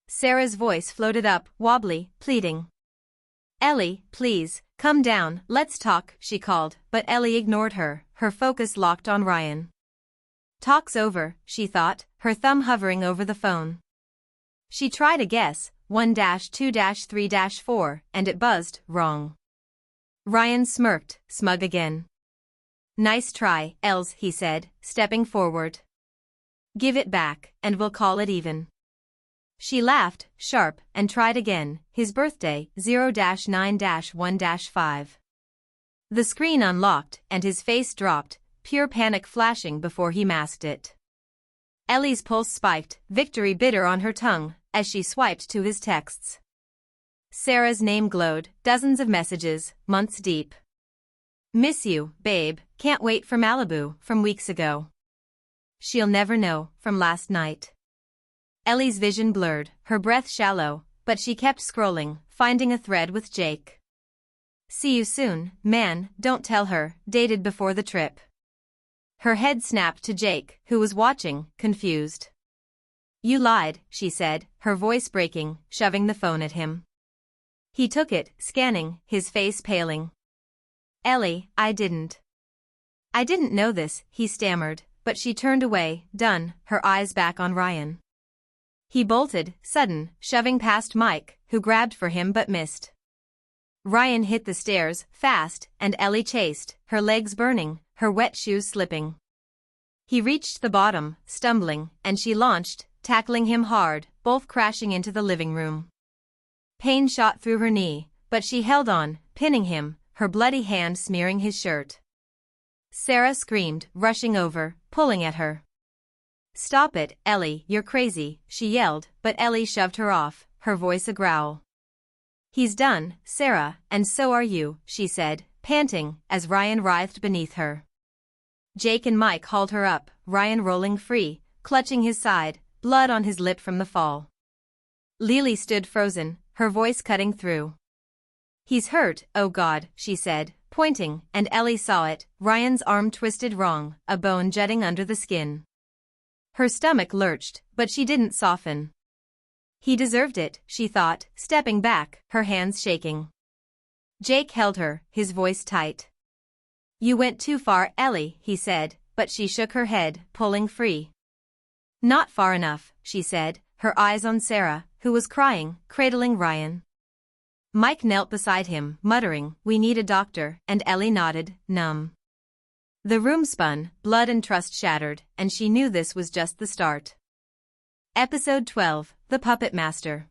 Sarah's voice floated up, wobbly, pleading. Ellie, please, come down, let's talk, she called, but Ellie ignored her, her focus locked on Ryan. Talk's over, she thought, her thumb hovering over the phone. She tried a guess, 1-2-3-4, and it buzzed, wrong. Ryan smirked, smug again. Nice try, Els, he said, stepping forward. Give it back, and we'll call it even. She laughed, sharp, and tried again, his birthday, 0-9-1-5. The screen unlocked, and his face dropped, pure panic flashing before he masked it. Ellie's pulse spiked, victory bitter on her tongue, as she swiped to his texts. Sarah's name glowed, dozens of messages, months deep. Miss you, babe, can't wait for Malibu, from weeks ago. She'll never know, from last night. Ellie's vision blurred, her breath shallow, but she kept scrolling, finding a thread with Jake. See you soon, man, don't tell her, dated before the trip. Her head snapped to Jake, who was watching, confused. You lied, she said, her voice breaking, shoving the phone at him. He took it, scanning, his face paling. Ellie, I didn't know this, he stammered, but she turned away, done, her eyes back on Ryan. He bolted, sudden, shoving past Mike, who grabbed for him but missed. Ryan hit the stairs, fast, and Ellie chased, her legs burning, her wet shoes slipping. He reached the bottom, stumbling, and she launched, tackling him hard, both crashing into the living room. Pain shot through her knee, but she held on, pinning him, her bloody hand smearing his shirt. Sarah screamed, rushing over, pulling at her. Stop it, Ellie, you're crazy, she yelled, but Ellie shoved her off, her voice a growl. He's done, Sarah, and so are you, she said, panting, as Ryan writhed beneath her. Jake and Mike hauled her up, Ryan rolling free, clutching his side, blood on his lip from the fall. Lily stood frozen, her voice cutting through. He's hurt, oh God, she said, pointing, and Ellie saw it, Ryan's arm twisted wrong, a bone jutting under the skin. Her stomach lurched, but she didn't soften. He deserved it, she thought, stepping back, her hands shaking. Jake held her, his voice tight. You went too far, Ellie, he said, but she shook her head, pulling free. Not far enough, she said, her eyes on Sarah, who was crying, cradling Ryan. Mike knelt beside him, muttering, we need a doctor, and Ellie nodded, numb. The room spun, blood and trust shattered, and she knew this was just the start. Episode 12, The Puppet Master.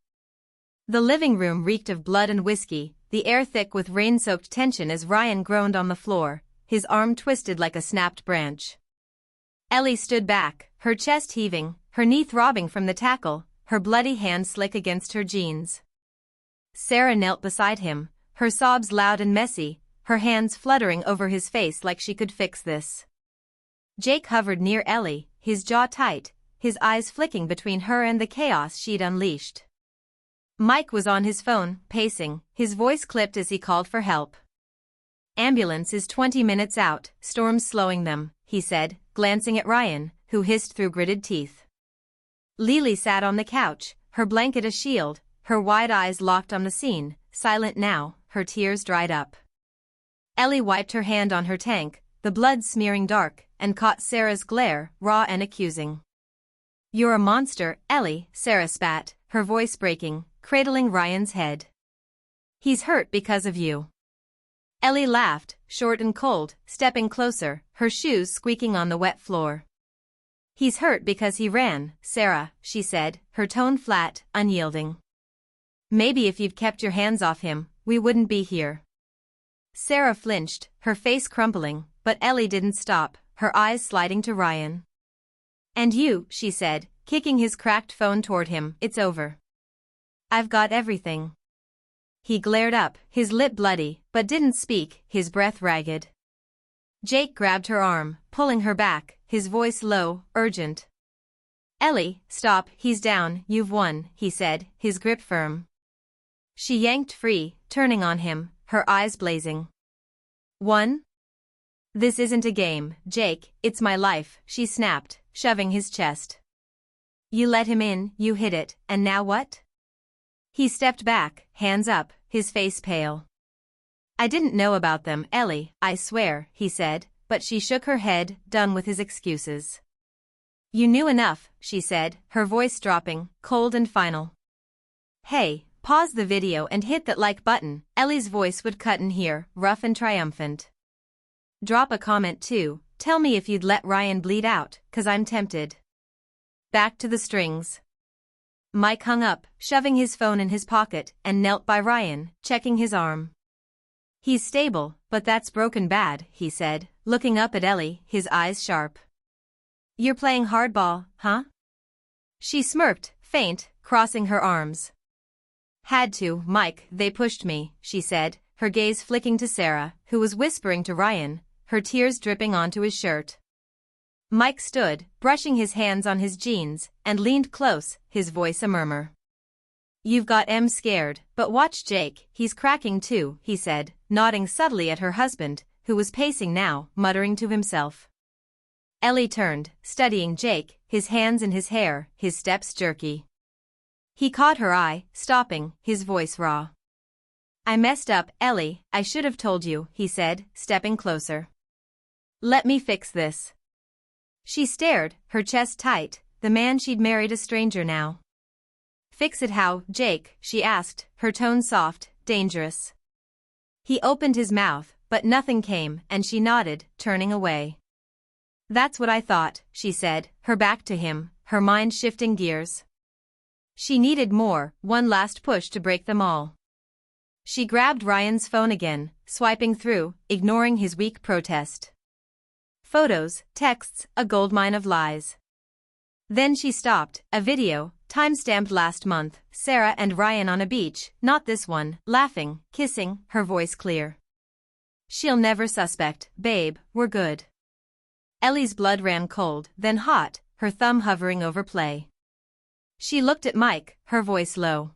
The living room reeked of blood and whiskey, the air thick with rain-soaked tension as Ryan groaned on the floor, his arm twisted like a snapped branch. Ellie stood back, her chest heaving, her knee throbbing from the tackle, her bloody hand slick against her jeans. Sarah knelt beside him, her sobs loud and messy, her hands fluttering over his face like she could fix this. Jake hovered near Ellie, his jaw tight, his eyes flicking between her and the chaos she'd unleashed. Mike was on his phone, pacing, his voice clipped as he called for help. Ambulance is 20 minutes out, storm's slowing them, he said, glancing at Ryan, who hissed through gritted teeth. Lily sat on the couch, her blanket a shield, her wide eyes locked on the scene, silent now, her tears dried up. Ellie wiped her hand on her tank, the blood smearing dark, and caught Sarah's glare, raw and accusing. You're a monster, Ellie, Sarah spat, her voice breaking, cradling Ryan's head. He's hurt because of you. Ellie laughed, short and cold, stepping closer, her shoes squeaking on the wet floor. He's hurt because he ran, Sarah, she said, her tone flat, unyielding. Maybe if you'd kept your hands off him, we wouldn't be here. Sarah flinched, her face crumpling, but Ellie didn't stop, her eyes sliding to Ryan. And you, she said, kicking his cracked phone toward him, it's over. I've got everything. He glared up, his lip bloody, but didn't speak, his breath ragged. Jake grabbed her arm, pulling her back, his voice low, urgent. Ellie, stop, he's down, you've won, he said, his grip firm. She yanked free, turning on him, her eyes blazing. Won? This isn't a game, Jake, it's my life, she snapped, shoving his chest. You let him in, you hid it, and now what? He stepped back, hands up, his face pale. I didn't know about them, Ellie, I swear, he said, but she shook her head, done with his excuses. You knew enough, she said, her voice dropping, cold and final. Hey, pause the video and hit that like button, Ellie's voice would cut in here, rough and triumphant. Drop a comment too, tell me if you'd let Ryan bleed out, 'cause I'm tempted. Back to the strings. Mike hung up, shoving his phone in his pocket, and knelt by Ryan, checking his arm. He's stable, but that's broken bad, he said, looking up at Ellie, his eyes sharp. You're playing hardball, huh? She smirked, faint, crossing her arms. Had to, Mike, they pushed me, she said, her gaze flicking to Sarah, who was whispering to Ryan, her tears dripping onto his shirt. Mike stood, brushing his hands on his jeans, and leaned close, his voice a murmur. You've got Em scared, but watch Jake, he's cracking too, he said, nodding subtly at her husband, who was pacing now, muttering to himself. Ellie turned, studying Jake, his hands in his hair, his steps jerky. He caught her eye, stopping, his voice raw. I messed up, Ellie, I should have told you, he said, stepping closer. Let me fix this. She stared, her chest tight, the man she'd married a stranger now. Fix it how, Jake, she asked, her tone soft, dangerous. He opened his mouth, but nothing came, and she nodded, turning away. That's what I thought, she said, her back to him, her mind shifting gears. She needed more, one last push to break them all. She grabbed Ryan's phone again, swiping through, ignoring his weak protest. Photos, texts, a goldmine of lies. Then she stopped, a video, time-stamped last month, Sarah and Ryan on a beach, not this one, laughing, kissing, her voice clear. She'll never suspect, babe, we're good. Ellie's blood ran cold, then hot, her thumb hovering over play. She looked at Mike, her voice low.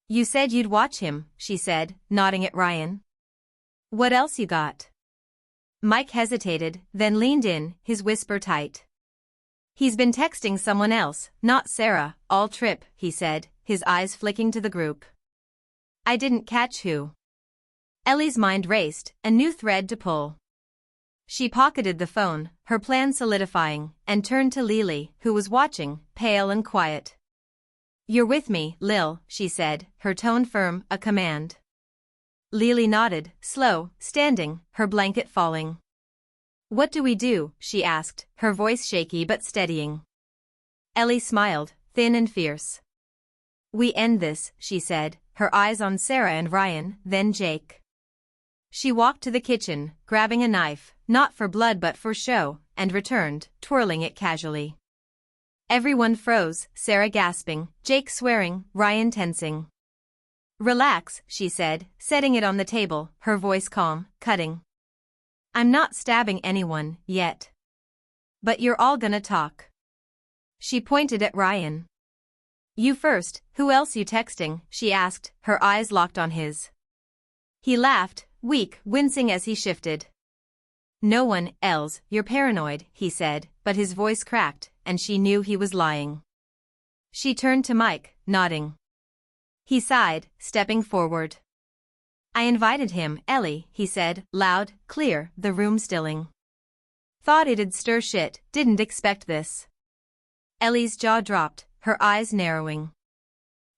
You said you'd watch him, she said, nodding at Ryan. What else you got? Mike hesitated, then leaned in, his whisper tight. He's been texting someone else, not Sarah, all trip, he said, his eyes flicking to the group. I didn't catch who. Ellie's mind raced, a new thread to pull. She pocketed the phone, her plan solidifying, and turned to Lily, who was watching, pale and quiet. You're with me, Lil, she said, her tone firm, a command. Lily nodded, slow, standing, her blanket falling. What do we do? She asked, her voice shaky but steadying. Ellie smiled, thin and fierce. We end this, she said, her eyes on Sarah and Ryan, then Jake. She walked to the kitchen, grabbing a knife, not for blood but for show, and returned, twirling it casually. Everyone froze, Sarah gasping, Jake swearing, Ryan tensing. Relax, she said, setting it on the table, her voice calm, cutting. I'm not stabbing anyone, yet. But you're all gonna talk. She pointed at Ryan. You first, who else you texting? She asked, her eyes locked on his. He laughed, weak, wincing as he shifted. No one else, you're paranoid, he said, but his voice cracked, and she knew he was lying. She turned to Mike, nodding. He sighed, stepping forward. I invited him, Ellie, he said, loud, clear, the room stilling. Thought it'd stir shit, didn't expect this. Ellie's jaw dropped, her eyes narrowing.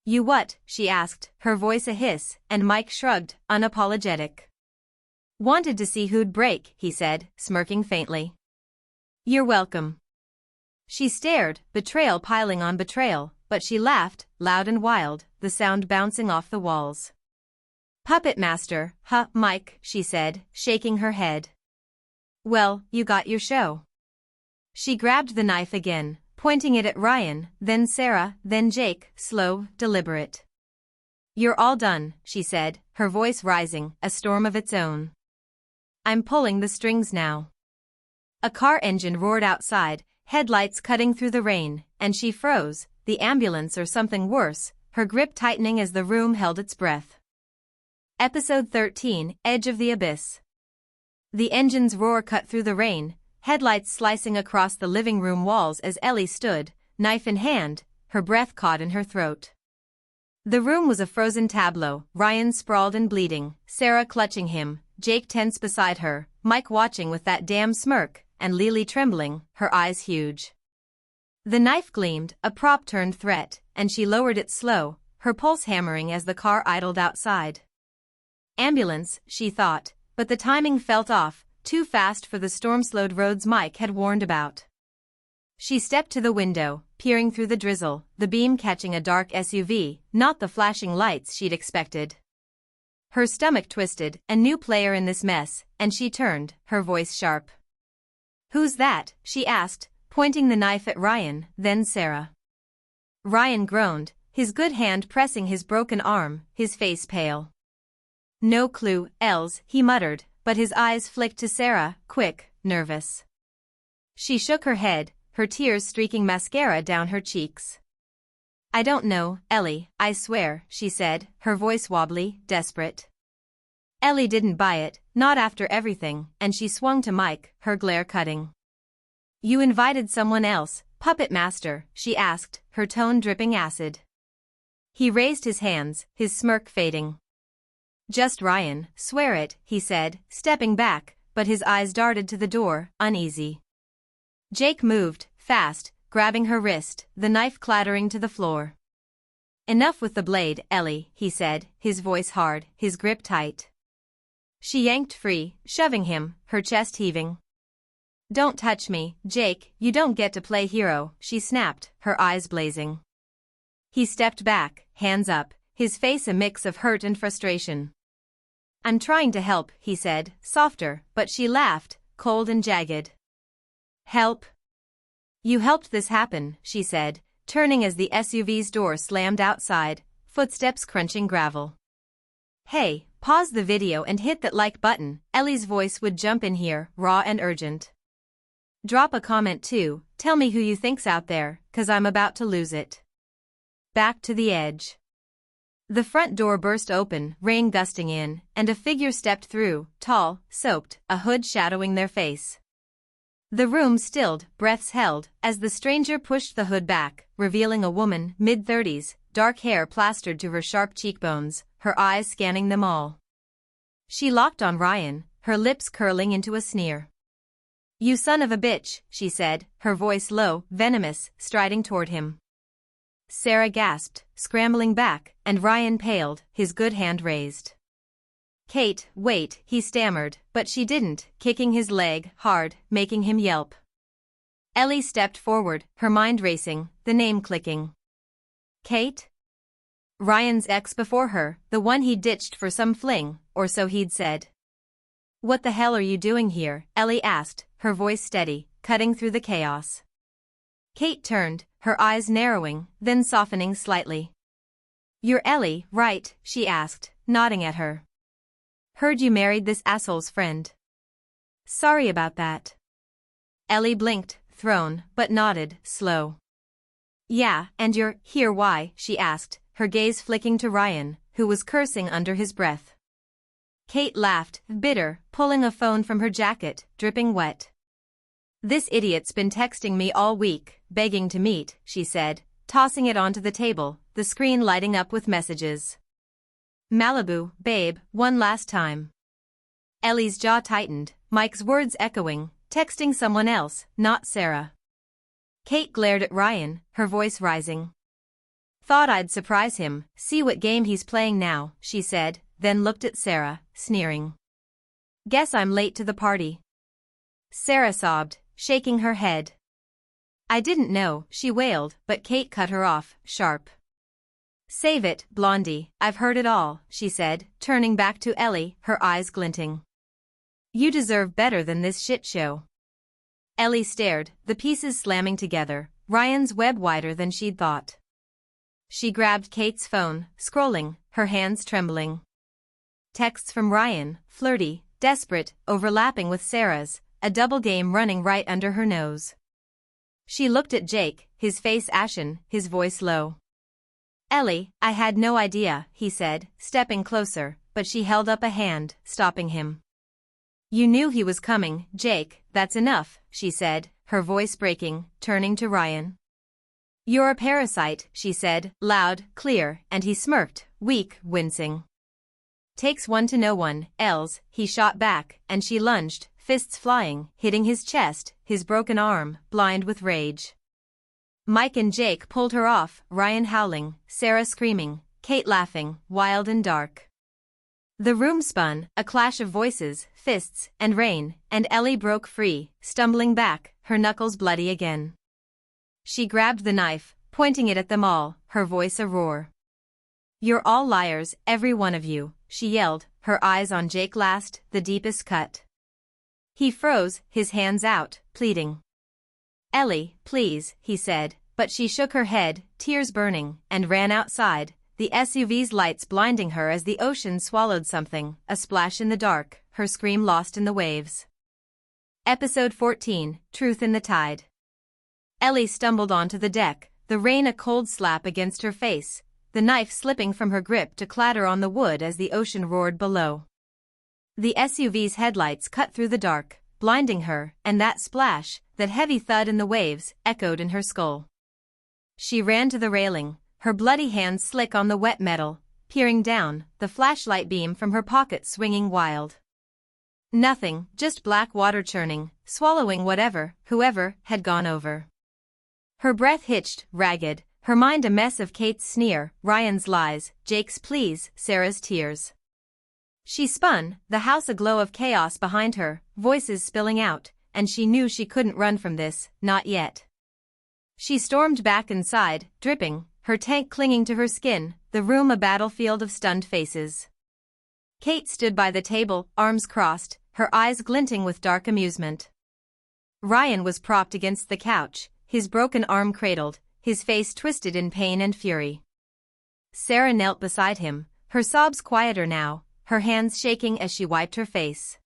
You what? She asked, her voice a hiss, and Mike shrugged, unapologetic. Wanted to see who'd break, he said, smirking faintly. You're welcome. She stared, betrayal piling on betrayal, but she laughed, loud and wild, the sound bouncing off the walls. Puppet master, huh, Mike, she said, shaking her head. Well, you got your show. She grabbed the knife again, pointing it at Ryan, then Sarah, then Jake, slow, deliberate. You're all done, she said, her voice rising, a storm of its own. I'm pulling the strings now. A car engine roared outside, headlights cutting through the rain, and she froze, the ambulance or something worse, her grip tightening as the room held its breath. Episode 13, Edge of the Abyss. The engine's roar cut through the rain, headlights slicing across the living room walls as Ellie stood, knife in hand, her breath caught in her throat. The room was a frozen tableau, Ryan sprawled and bleeding, Sarah clutching him, Jake tense beside her, Mike watching with that damn smirk, and Lily trembling, her eyes huge. The knife gleamed, a prop turned threat, and she lowered it slow, her pulse hammering as the car idled outside. Ambulance, she thought, but the timing felt off, too fast for the storm-slowed roads Mike had warned about. She stepped to the window, peering through the drizzle, the beam catching a dark SUV, not the flashing lights she'd expected. Her stomach twisted, a new player in this mess, and she turned, her voice sharp. Who's that? She asked, pointing the knife at Ryan, then Sarah. Ryan groaned, his good hand pressing his broken arm, his face pale. No clue, Els, he muttered, but his eyes flicked to Sarah, quick, nervous. She shook her head, her tears streaking mascara down her cheeks. I don't know, Ellie, I swear, she said, her voice wobbly, desperate. Ellie didn't buy it, not after everything, and she swung to Mike, her glare cutting. You invited someone else, puppet master, she asked, her tone dripping acid. He raised his hands, his smirk fading. Just Ryan, swear it, he said, stepping back, but his eyes darted to the door, uneasy. Jake moved, fast, grabbing her wrist, the knife clattering to the floor. Enough with the blade, Ellie, he said, his voice hard, his grip tight. She yanked free, shoving him, her chest heaving. Don't touch me, Jake, you don't get to play hero, she snapped, her eyes blazing. He stepped back, hands up, his face a mix of hurt and frustration. I'm trying to help, he said, softer, but she laughed, cold and jagged. Help? You helped this happen, she said, turning as the SUV's door slammed outside, footsteps crunching gravel. Hey, pause the video and hit that like button, Ellie's voice would jump in here, raw and urgent. Drop a comment too, tell me who you think's out there, 'cause I'm about to lose it. Back to the edge. The front door burst open, rain gusting in, and a figure stepped through, tall, soaked, a hood shadowing their face. The room stilled, breaths held, as the stranger pushed the hood back, revealing a woman, mid-30s, dark hair plastered to her sharp cheekbones, her eyes scanning them all. She locked on Ryan, her lips curling into a sneer. You son of a bitch, she said, her voice low, venomous, striding toward him. Sarah gasped, scrambling back, and Ryan paled, his good hand raised. Kate, wait, he stammered, but she didn't, kicking his leg, hard, making him yelp. Ellie stepped forward, her mind racing, the name clicking. Kate? Ryan's ex before her, the one he'd ditched for some fling, or so he'd said. What the hell are you doing here? Ellie asked, her voice steady, cutting through the chaos. Kate turned, her eyes narrowing, then softening slightly. You're Ellie, right? She asked, nodding at her. Heard you married this asshole's friend. Sorry about that. Ellie blinked, thrown, but nodded, slow. Yeah, and you're here why? She asked, her gaze flicking to Ryan, who was cursing under his breath. Kate laughed, bitter, pulling a phone from her jacket, dripping wet. This idiot's been texting me all week, begging to meet, she said, tossing it onto the table, the screen lighting up with messages. Malibu, babe, one last time. Ellie's jaw tightened, Mike's words echoing, texting someone else, not Sarah. Kate glared at Ryan, her voice rising. Thought I'd surprise him, see what game he's playing now, she said, then looked at Sarah, sneering. Guess I'm late to the party. Sarah sobbed, shaking her head. I didn't know, she wailed, but Kate cut her off, sharp. Save it, Blondie, I've heard it all, she said, turning back to Ellie, her eyes glinting. You deserve better than this shit show. Ellie stared, the pieces slamming together, Ryan's web wider than she'd thought. She grabbed Kate's phone, scrolling, her hands trembling. Texts from Ryan, flirty, desperate, overlapping with Sarah's, a double game running right under her nose. She looked at Jake, his face ashen, his voice low. "Ellie, I had no idea," he said, stepping closer, but she held up a hand, stopping him. "You knew he was coming, Jake, that's enough," she said, her voice breaking, turning to Ryan. "You're a parasite," she said, loud, clear, and he smirked, weak, wincing. "Takes one to know one, Els," he shot back, and she lunged, fists flying, hitting his chest, his broken arm, blind with rage. Mike and Jake pulled her off, Ryan howling, Sarah screaming, Kate laughing, wild and dark. The room spun, a clash of voices, fists, and rain, and Ellie broke free, stumbling back, her knuckles bloody again. She grabbed the knife, pointing it at them all, her voice a roar. "You're all liars, every one of you," she yelled, her eyes on Jake last, the deepest cut. He froze, his hands out, pleading. "Ellie, please," he said, but she shook her head, tears burning, and ran outside, the SUV's lights blinding her as the ocean swallowed something, a splash in the dark, her scream lost in the waves. Episode 14, Truth in the Tide. Ellie stumbled onto the deck, the rain a cold slap against her face, the knife slipping from her grip to clatter on the wood as the ocean roared below. The SUV's headlights cut through the dark, blinding her, and that splash, that heavy thud in the waves, echoed in her skull. She ran to the railing, her bloody hands slick on the wet metal, peering down, the flashlight beam from her pocket swinging wild. Nothing, just black water churning, swallowing whatever, whoever, had gone over. Her breath hitched, ragged, her mind a mess of Kate's sneer, Ryan's lies, Jake's pleas, Sarah's tears. She spun, the house aglow of chaos behind her, voices spilling out, and she knew she couldn't run from this, not yet. She stormed back inside, dripping, her tank clinging to her skin, the room a battlefield of stunned faces. Kate stood by the table, arms crossed, her eyes glinting with dark amusement. Ryan was propped against the couch, his broken arm cradled, his face twisted in pain and fury. Sarah knelt beside him, her sobs quieter now, her hands shaking as she wiped her face.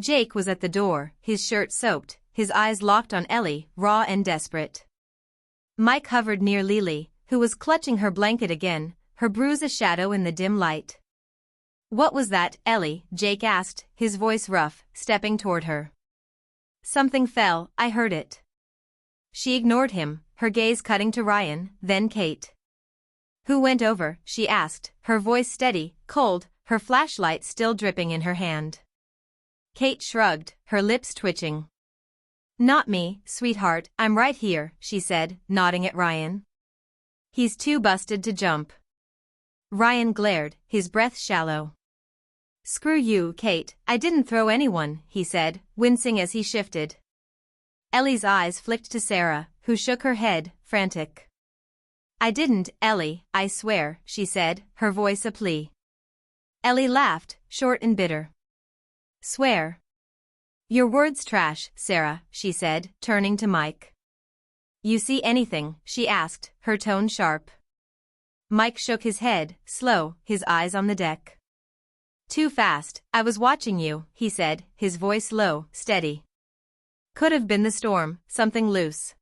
Jake was at the door, his shirt soaked, his eyes locked on Ellie, raw and desperate. Mike hovered near Lily, who was clutching her blanket again, her bruise a shadow in the dim light. "What was that, Ellie?" Jake asked, his voice rough, stepping toward her. "Something fell, I heard it." She ignored him, her gaze cutting to Ryan, then Kate. "Who went over?" she asked, her voice steady, cold, her flashlight still dripping in her hand. Kate shrugged, her lips twitching. "Not me, sweetheart, I'm right here," she said, nodding at Ryan. "He's too busted to jump." Ryan glared, his breath shallow. "Screw you, Kate, I didn't throw anyone," he said, wincing as he shifted. Ellie's eyes flicked to Sarah, who shook her head, frantic. "I didn't, Ellie, I swear," she said, her voice a plea. Ellie laughed, short and bitter. "Swear." "Your word's trash, Sarah," she said, turning to Mike. "You see anything?" she asked, her tone sharp. Mike shook his head, slow, his eyes on the deck. "Too fast, I was watching you," he said, his voice low, steady. "Could have been the storm, something loose."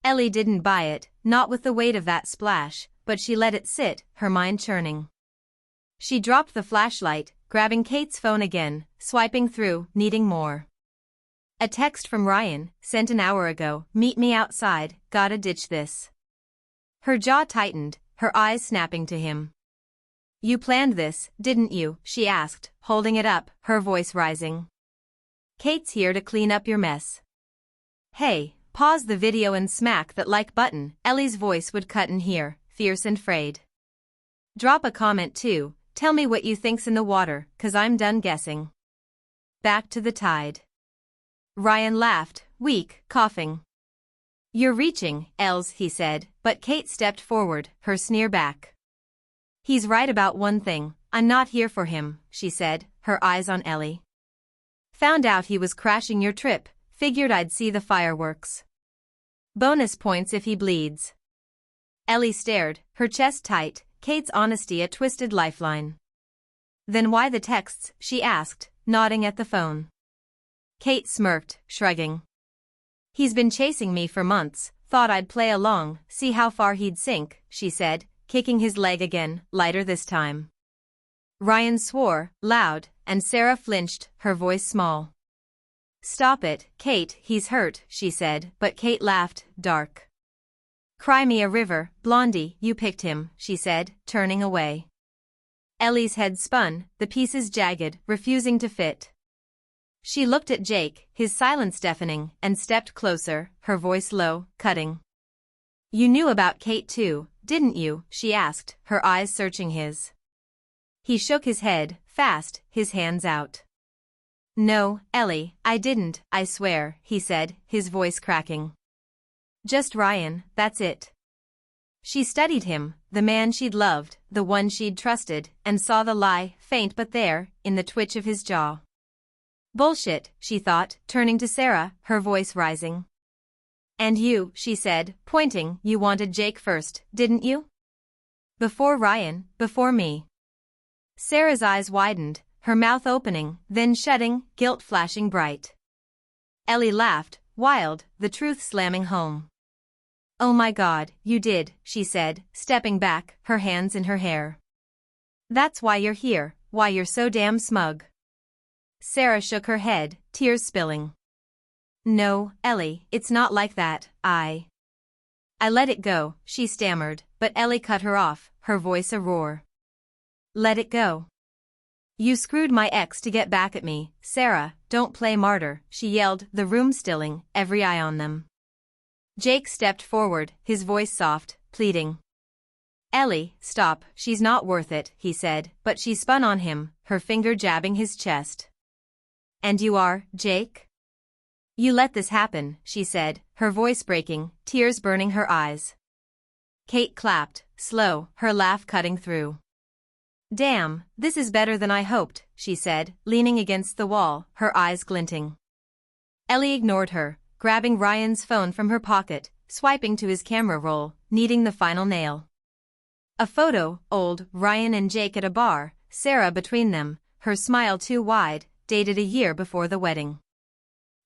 Ellie didn't buy it, not with the weight of that splash, but she let it sit, her mind churning. She dropped the flashlight, grabbing Kate's phone again, swiping through, needing more. A text from Ryan, sent an hour ago, "Meet me outside, gotta ditch this." Her jaw tightened, her eyes snapping to him. "You planned this, didn't you?" she asked, holding it up, her voice rising. "Kate's here to clean up your mess." "Hey, pause the video and smack that like button," Ellie's voice would cut in here, fierce and frayed. "Drop a comment too, tell me what you think's in the water, 'cause I'm done guessing." Back to the tide. Ryan laughed, weak, coughing. "You're reaching, Els," he said, but Kate stepped forward, her sneer back. "He's right about one thing, I'm not here for him," she said, her eyes on Ellie. "Found out he was crashing your trip, figured I'd see the fireworks. Bonus points if he bleeds." Ellie stared, her chest tight, Kate's honesty a twisted lifeline. Then why the texts, she asked, nodding at the phone. Kate smirked, shrugging. He's been chasing me for months, thought I'd play along, see how far he'd sink, she said, kicking his leg again, lighter this time. Ryan swore, loud, and Sarah flinched, her voice small. Stop it, Kate, he's hurt, she said, but Kate laughed, dark. Cry me a river, Blondie, you picked him, she said, turning away. Ellie's head spun, the pieces jagged, refusing to fit. She looked at Jake, his silence deafening, and stepped closer, her voice low, cutting. You knew about Kate too, didn't you? She asked, her eyes searching his. He shook his head, fast, his hands out. No, Ellie, I didn't, I swear, he said, his voice cracking. Just Ryan, that's it. She studied him, the man she'd loved, the one she'd trusted, and saw the lie, faint but there, in the twitch of his jaw. Bullshit, she thought, turning to Sarah, her voice rising. And you, she said, pointing, you wanted Jake first, didn't you? Before Ryan, before me. Sarah's eyes widened, her mouth opening, then shutting, guilt flashing bright. Ellie laughed, wild, the truth slamming home. Oh my God, you did, she said, stepping back, her hands in her hair. That's why you're here, why you're so damn smug. Sarah shook her head, tears spilling. No, Ellie, it's not like that, I let it go, she stammered, but Ellie cut her off, her voice a roar. Let it go. You screwed my ex to get back at me, Sarah, don't play martyr, she yelled, the room stilling, every eye on them. Jake stepped forward, his voice soft, pleading. Ellie, stop, she's not worth it, he said, but she spun on him, her finger jabbing his chest. And you are, Jake? You let this happen, she said, her voice breaking, tears burning her eyes. Kate clapped, slow, her laugh cutting through. Damn, this is better than I hoped, she said, leaning against the wall, her eyes glinting. Ellie ignored her, grabbing Ryan's phone from her pocket, swiping to his camera roll, needing the final nail. A photo, old, Ryan and Jake at a bar, Sarah between them, her smile too wide, dated a year before the wedding.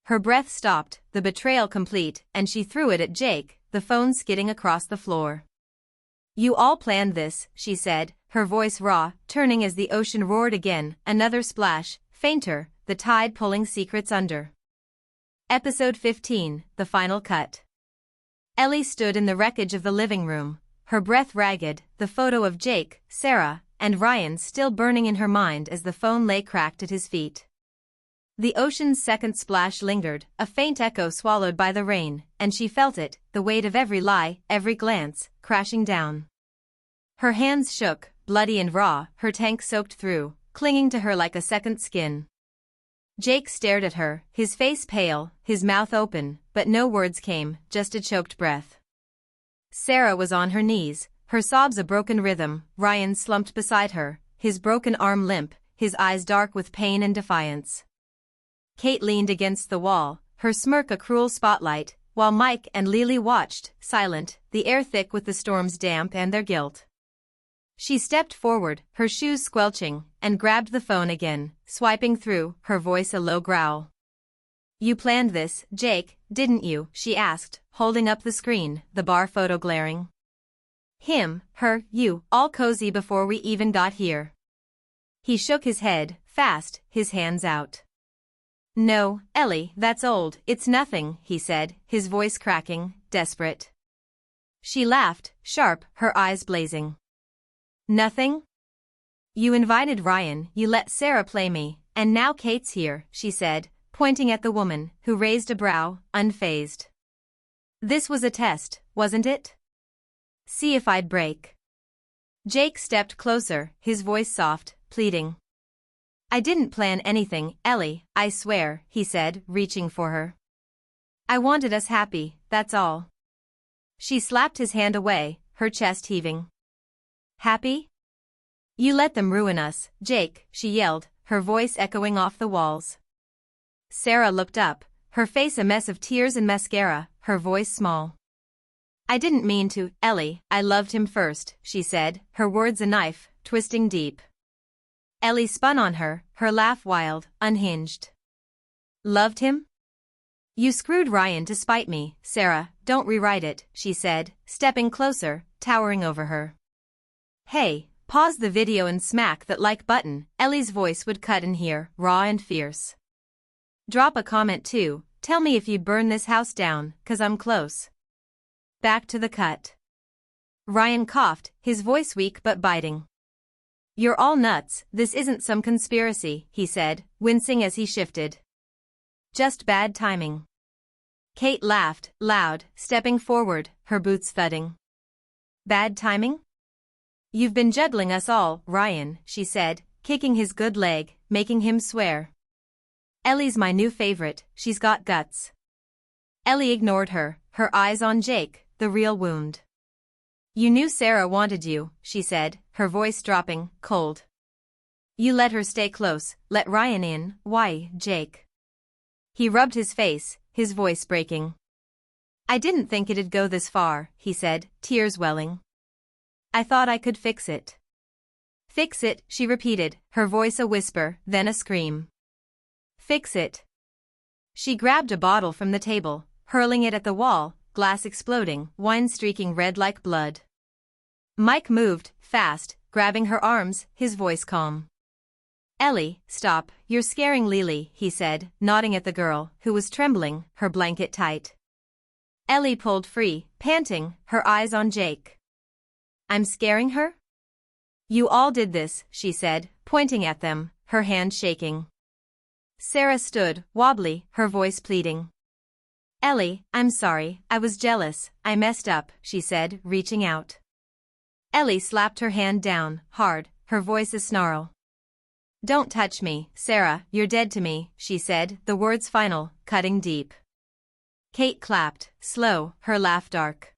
Her breath stopped, the betrayal complete, and she threw it at Jake, the phone skidding across the floor. You all planned this, she said, her voice raw, turning as the ocean roared again, another splash, fainter, the tide pulling secrets under. Episode 15, the final cut. Ellie stood in the wreckage of the living room, her breath ragged, the photo of Jake, Sarah, and Ryan still burning in her mind as the phone lay cracked at his feet. The ocean's second splash lingered, a faint echo swallowed by the rain, and she felt it, the weight of every lie, every glance, crashing down. Her hands shook, bloody and raw, her tank soaked through, clinging to her like a second skin. Jake stared at her, his face pale, his mouth open, but no words came, just a choked breath. Sarah was on her knees, her sobs a broken rhythm, Ryan slumped beside her, his broken arm limp, his eyes dark with pain and defiance. Kate leaned against the wall, her smirk a cruel spotlight, while Mike and Lily watched, silent, the air thick with the storm's damp and their guilt. She stepped forward, her shoes squelching, and grabbed the phone again, swiping through, her voice a low growl. You planned this, Jake, didn't you? She asked, holding up the screen, the bar photo glaring. Him, her, you, all cozy before we even got here. He shook his head, fast, his hands out. No, Ellie, that's old, it's nothing, he said, his voice cracking, desperate. She laughed, sharp, her eyes blazing. Nothing? You invited Ryan, you let Sarah play me, and now Kate's here, she said, pointing at the woman, who raised a brow, unfazed. This was a test, wasn't it? See if I'd break. Jake stepped closer, his voice soft, pleading. I didn't plan anything, Ellie, I swear, he said, reaching for her. I wanted us happy, that's all. She slapped his hand away, her chest heaving. Happy? You let them ruin us, Jake, she yelled, her voice echoing off the walls. Sarah looked up, her face a mess of tears and mascara, her voice small. I didn't mean to, Ellie, I loved him first, she said, her words a knife, twisting deep. Ellie spun on her, her laugh wild, unhinged. Loved him? You screwed Ryan to spite me, Sarah, don't rewrite it, she said, stepping closer, towering over her. Hey, pause the video and smack that like button, Ellie's voice would cut in here, raw and fierce. Drop a comment too, tell me if you'd burn this house down, 'cause I'm close. Back to the cut. Ryan coughed, his voice weak but biting. You're all nuts, this isn't some conspiracy, he said, wincing as he shifted. Just bad timing. Kate laughed, loud, stepping forward, her boots thudding. Bad timing? You've been juggling us all, Ryan, she said, kicking his good leg, making him swear. Ellie's my new favorite, she's got guts. Ellie ignored her, her eyes on Jake, the real wound. You knew Sarah wanted you, she said, her voice dropping, cold. You let her stay close, let Ryan in, why, Jake? He rubbed his face, his voice breaking. I didn't think it'd go this far, he said, tears welling. I thought I could fix it. Fix it, she repeated, her voice a whisper, then a scream. Fix it. She grabbed a bottle from the table, hurling it at the wall, glass exploding, wine streaking red like blood. Mike moved, fast, grabbing her arms, his voice calm. Ellie, stop, you're scaring Lily, he said, nodding at the girl, who was trembling, her blanket tight. Ellie pulled free, panting, her eyes on Jake. I'm scaring her? You all did this, she said, pointing at them, her hand shaking. Sarah stood, wobbly, her voice pleading. Ellie, I'm sorry, I was jealous, I messed up, she said, reaching out. Ellie slapped her hand down, hard, her voice a snarl. Don't touch me, Sarah, you're dead to me, she said, the words final, cutting deep. Kate clapped, slow, her laugh dark.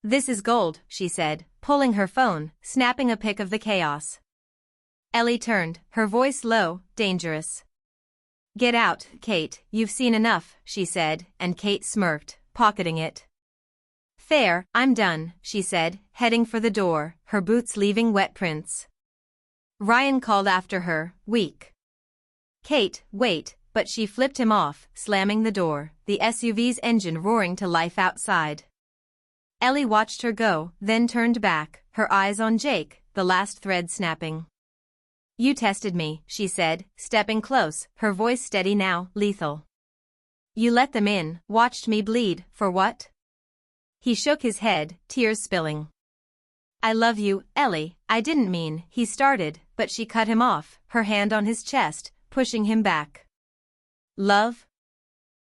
This is gold, she said, pulling her phone, snapping a pic of the chaos. Ellie turned, her voice low, dangerous. Get out, Kate, you've seen enough, she said, and Kate smirked, pocketing it. Fair, I'm done, she said, heading for the door, her boots leaving wet prints. Ryan called after her, weak. Kate, wait, but she flipped him off, slamming the door, the SUV's engine roaring to life outside. Ellie watched her go, then turned back, her eyes on Jake, the last thread snapping. You tested me, she said, stepping close, her voice steady now, lethal. You let them in, watched me bleed, for what? He shook his head, tears spilling. I love you, Ellie, I didn't mean, he started, but she cut him off, her hand on his chest, pushing him back. Love?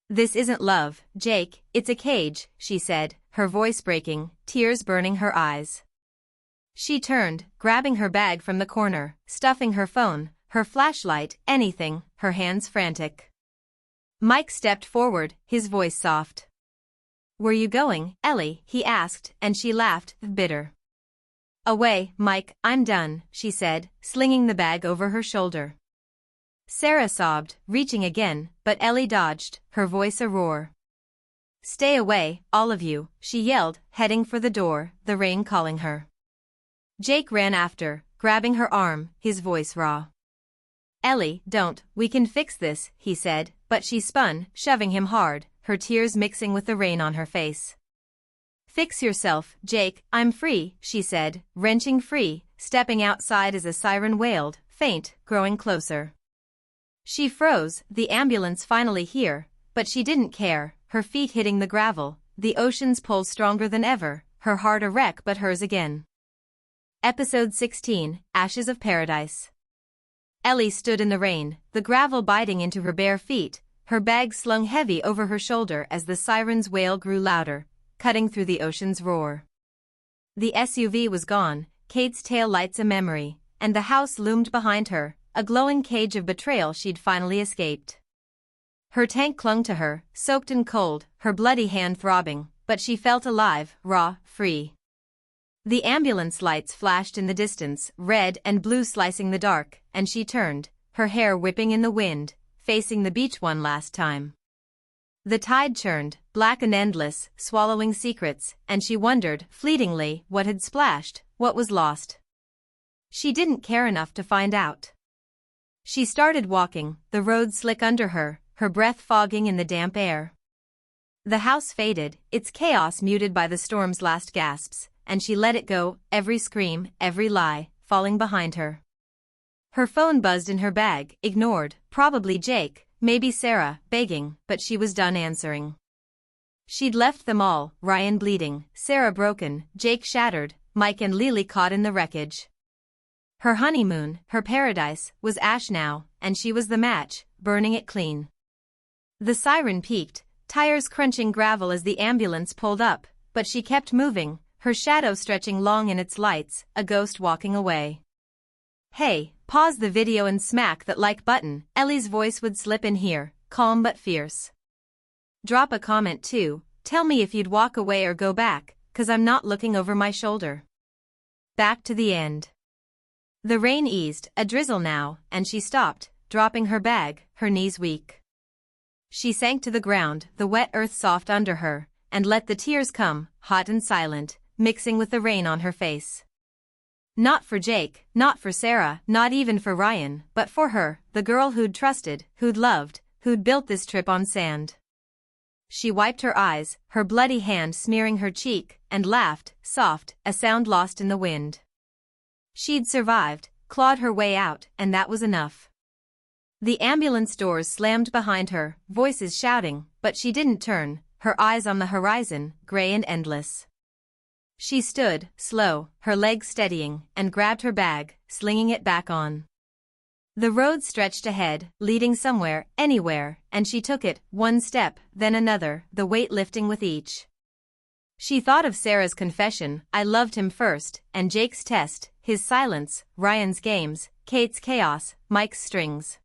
This isn't love, Jake, it's a cage, she said, her voice breaking, tears burning her eyes. She turned, grabbing her bag from the corner, stuffing her phone, her flashlight, anything, her hands frantic. Mike stepped forward, his voice soft. Where you going, Ellie, he asked, and she laughed, bitter. Away, Mike, I'm done, she said, slinging the bag over her shoulder. Sarah sobbed, reaching again, but Ellie dodged, her voice a roar. Stay away, all of you, she yelled, heading for the door, the rain calling her. Jake ran after, grabbing her arm, his voice raw. Ellie, don't, we can fix this, he said, but she spun, shoving him hard, her tears mixing with the rain on her face. Fix yourself, Jake, I'm free, she said, wrenching free, stepping outside as a siren wailed, faint, growing closer. She froze, the ambulance finally here, but she didn't care, her feet hitting the gravel, the ocean's pull stronger than ever, her heart a wreck but hers again. Episode 16, Ashes of Paradise. Ellie stood in the rain, the gravel biting into her bare feet, her bag slung heavy over her shoulder as the siren's wail grew louder, cutting through the ocean's roar. The SUV was gone, Kate's tail lights a memory, and the house loomed behind her, a glowing cage of betrayal she'd finally escaped. Her tank clung to her, soaked and cold, her bloody hand throbbing, but she felt alive, raw, free. The ambulance lights flashed in the distance, red and blue slicing the dark, and she turned, her hair whipping in the wind, facing the beach one last time. The tide churned, black and endless, swallowing secrets, and she wondered, fleetingly, what had splashed, what was lost. She didn't care enough to find out. She started walking, the road slick under her, her breath fogging in the damp air. The house faded, its chaos muted by the storm's last gasps, and she let it go, every scream, every lie, falling behind her. Her phone buzzed in her bag, ignored, probably Jake, maybe Sarah, begging, but she was done answering. She'd left them all, Ryan bleeding, Sarah broken, Jake shattered, Mike and Lily caught in the wreckage. Her honeymoon, her paradise, was ash now, and she was the match, burning it clean. The siren peaked, tires crunching gravel as the ambulance pulled up, but she kept moving, her shadow stretching long in its lights, a ghost walking away. Hey, pause the video and smack that like button, Ellie's voice would slip in here, calm but fierce. Drop a comment too, tell me if you'd walk away or go back, 'cause I'm not looking over my shoulder. Back to the end. The rain eased, a drizzle now, and she stopped, dropping her bag, her knees weak. She sank to the ground, the wet earth soft under her, and let the tears come, hot and silent, mixing with the rain on her face. Not for Jake, not for Sarah, not even for Ryan, but for her, the girl who'd trusted, who'd loved, who'd built this trip on sand. She wiped her eyes, her bloody hand smearing her cheek, and laughed, soft, a sound lost in the wind. She'd survived, clawed her way out, and that was enough. The ambulance doors slammed behind her, voices shouting, but she didn't turn, her eyes on the horizon, gray and endless. She stood, slow, her legs steadying, and grabbed her bag, slinging it back on. The road stretched ahead, leading somewhere, anywhere, and she took it, one step, then another, the weight lifting with each. She thought of Sarah's confession, I loved him first, and Jake's test, his silence, Ryan's games, Kate's chaos, Mike's strings.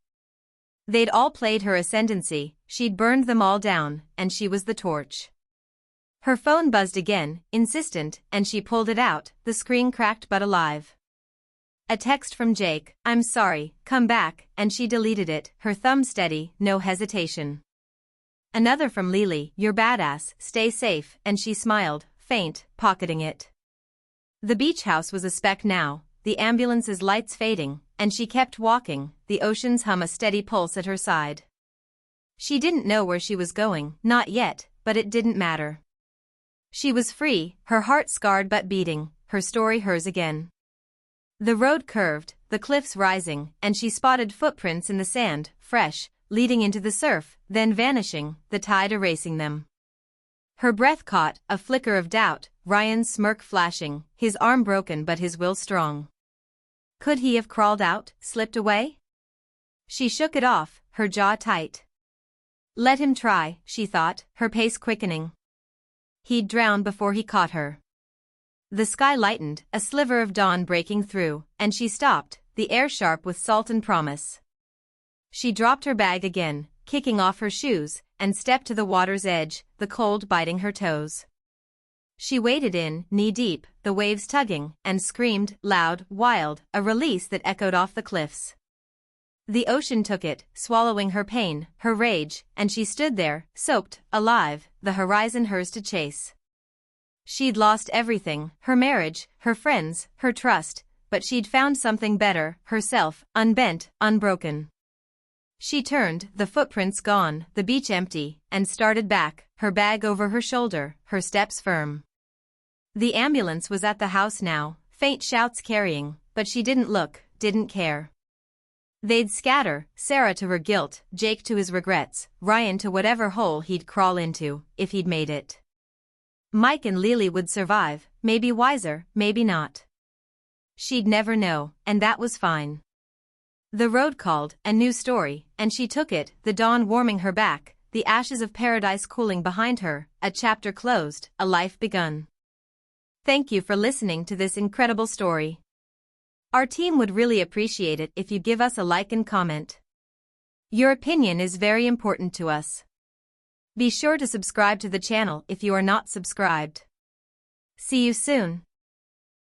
They'd all played her ascendancy, she'd burned them all down, and she was the torch. Her phone buzzed again, insistent, and she pulled it out, the screen cracked but alive. A text from Jake, I'm sorry, come back, and she deleted it, her thumb steady, no hesitation. Another from Lily, you're badass, stay safe, and she smiled, faint, pocketing it. The beach house was a speck now, the ambulance's lights fading, and she kept walking, the ocean's hum a steady pulse at her side. She didn't know where she was going, not yet, but it didn't matter. She was free, her heart scarred but beating, her story hers again. The road curved, the cliffs rising, and she spotted footprints in the sand, fresh, leading into the surf, then vanishing, the tide erasing them. Her breath caught, a flicker of doubt, Ryan's smirk flashing, his arm broken but his will strong. Could he have crawled out, slipped away? She shook it off, her jaw tight. Let him try, she thought, her pace quickening. He'd drown before he caught her. The sky lightened, a sliver of dawn breaking through, and she stopped, the air sharp with salt and promise. She dropped her bag again, kicking off her shoes, and stepped to the water's edge, the cold biting her toes. She waded in, knee-deep, the waves tugging, and screamed, loud, wild, a release that echoed off the cliffs. The ocean took it, swallowing her pain, her rage, and she stood there, soaked, alive, the horizon hers to chase. She'd lost everything, her marriage, her friends, her trust, but she'd found something better, herself, unbent, unbroken. She turned, the footprints gone, the beach empty, and started back, her bag over her shoulder, her steps firm. The ambulance was at the house now, faint shouts carrying, but she didn't look, didn't care. They'd scatter, Sarah to her guilt, Jake to his regrets, Ryan to whatever hole he'd crawl into, if he'd made it. Mike and Lily would survive, maybe wiser, maybe not. She'd never know, and that was fine. The road called, a new story, and she took it, the dawn warming her back, the ashes of paradise cooling behind her, a chapter closed, a life begun. Thank you for listening to this incredible story. Our team would really appreciate it if you give us a like and comment. Your opinion is very important to us. Be sure to subscribe to the channel if you are not subscribed. See you soon.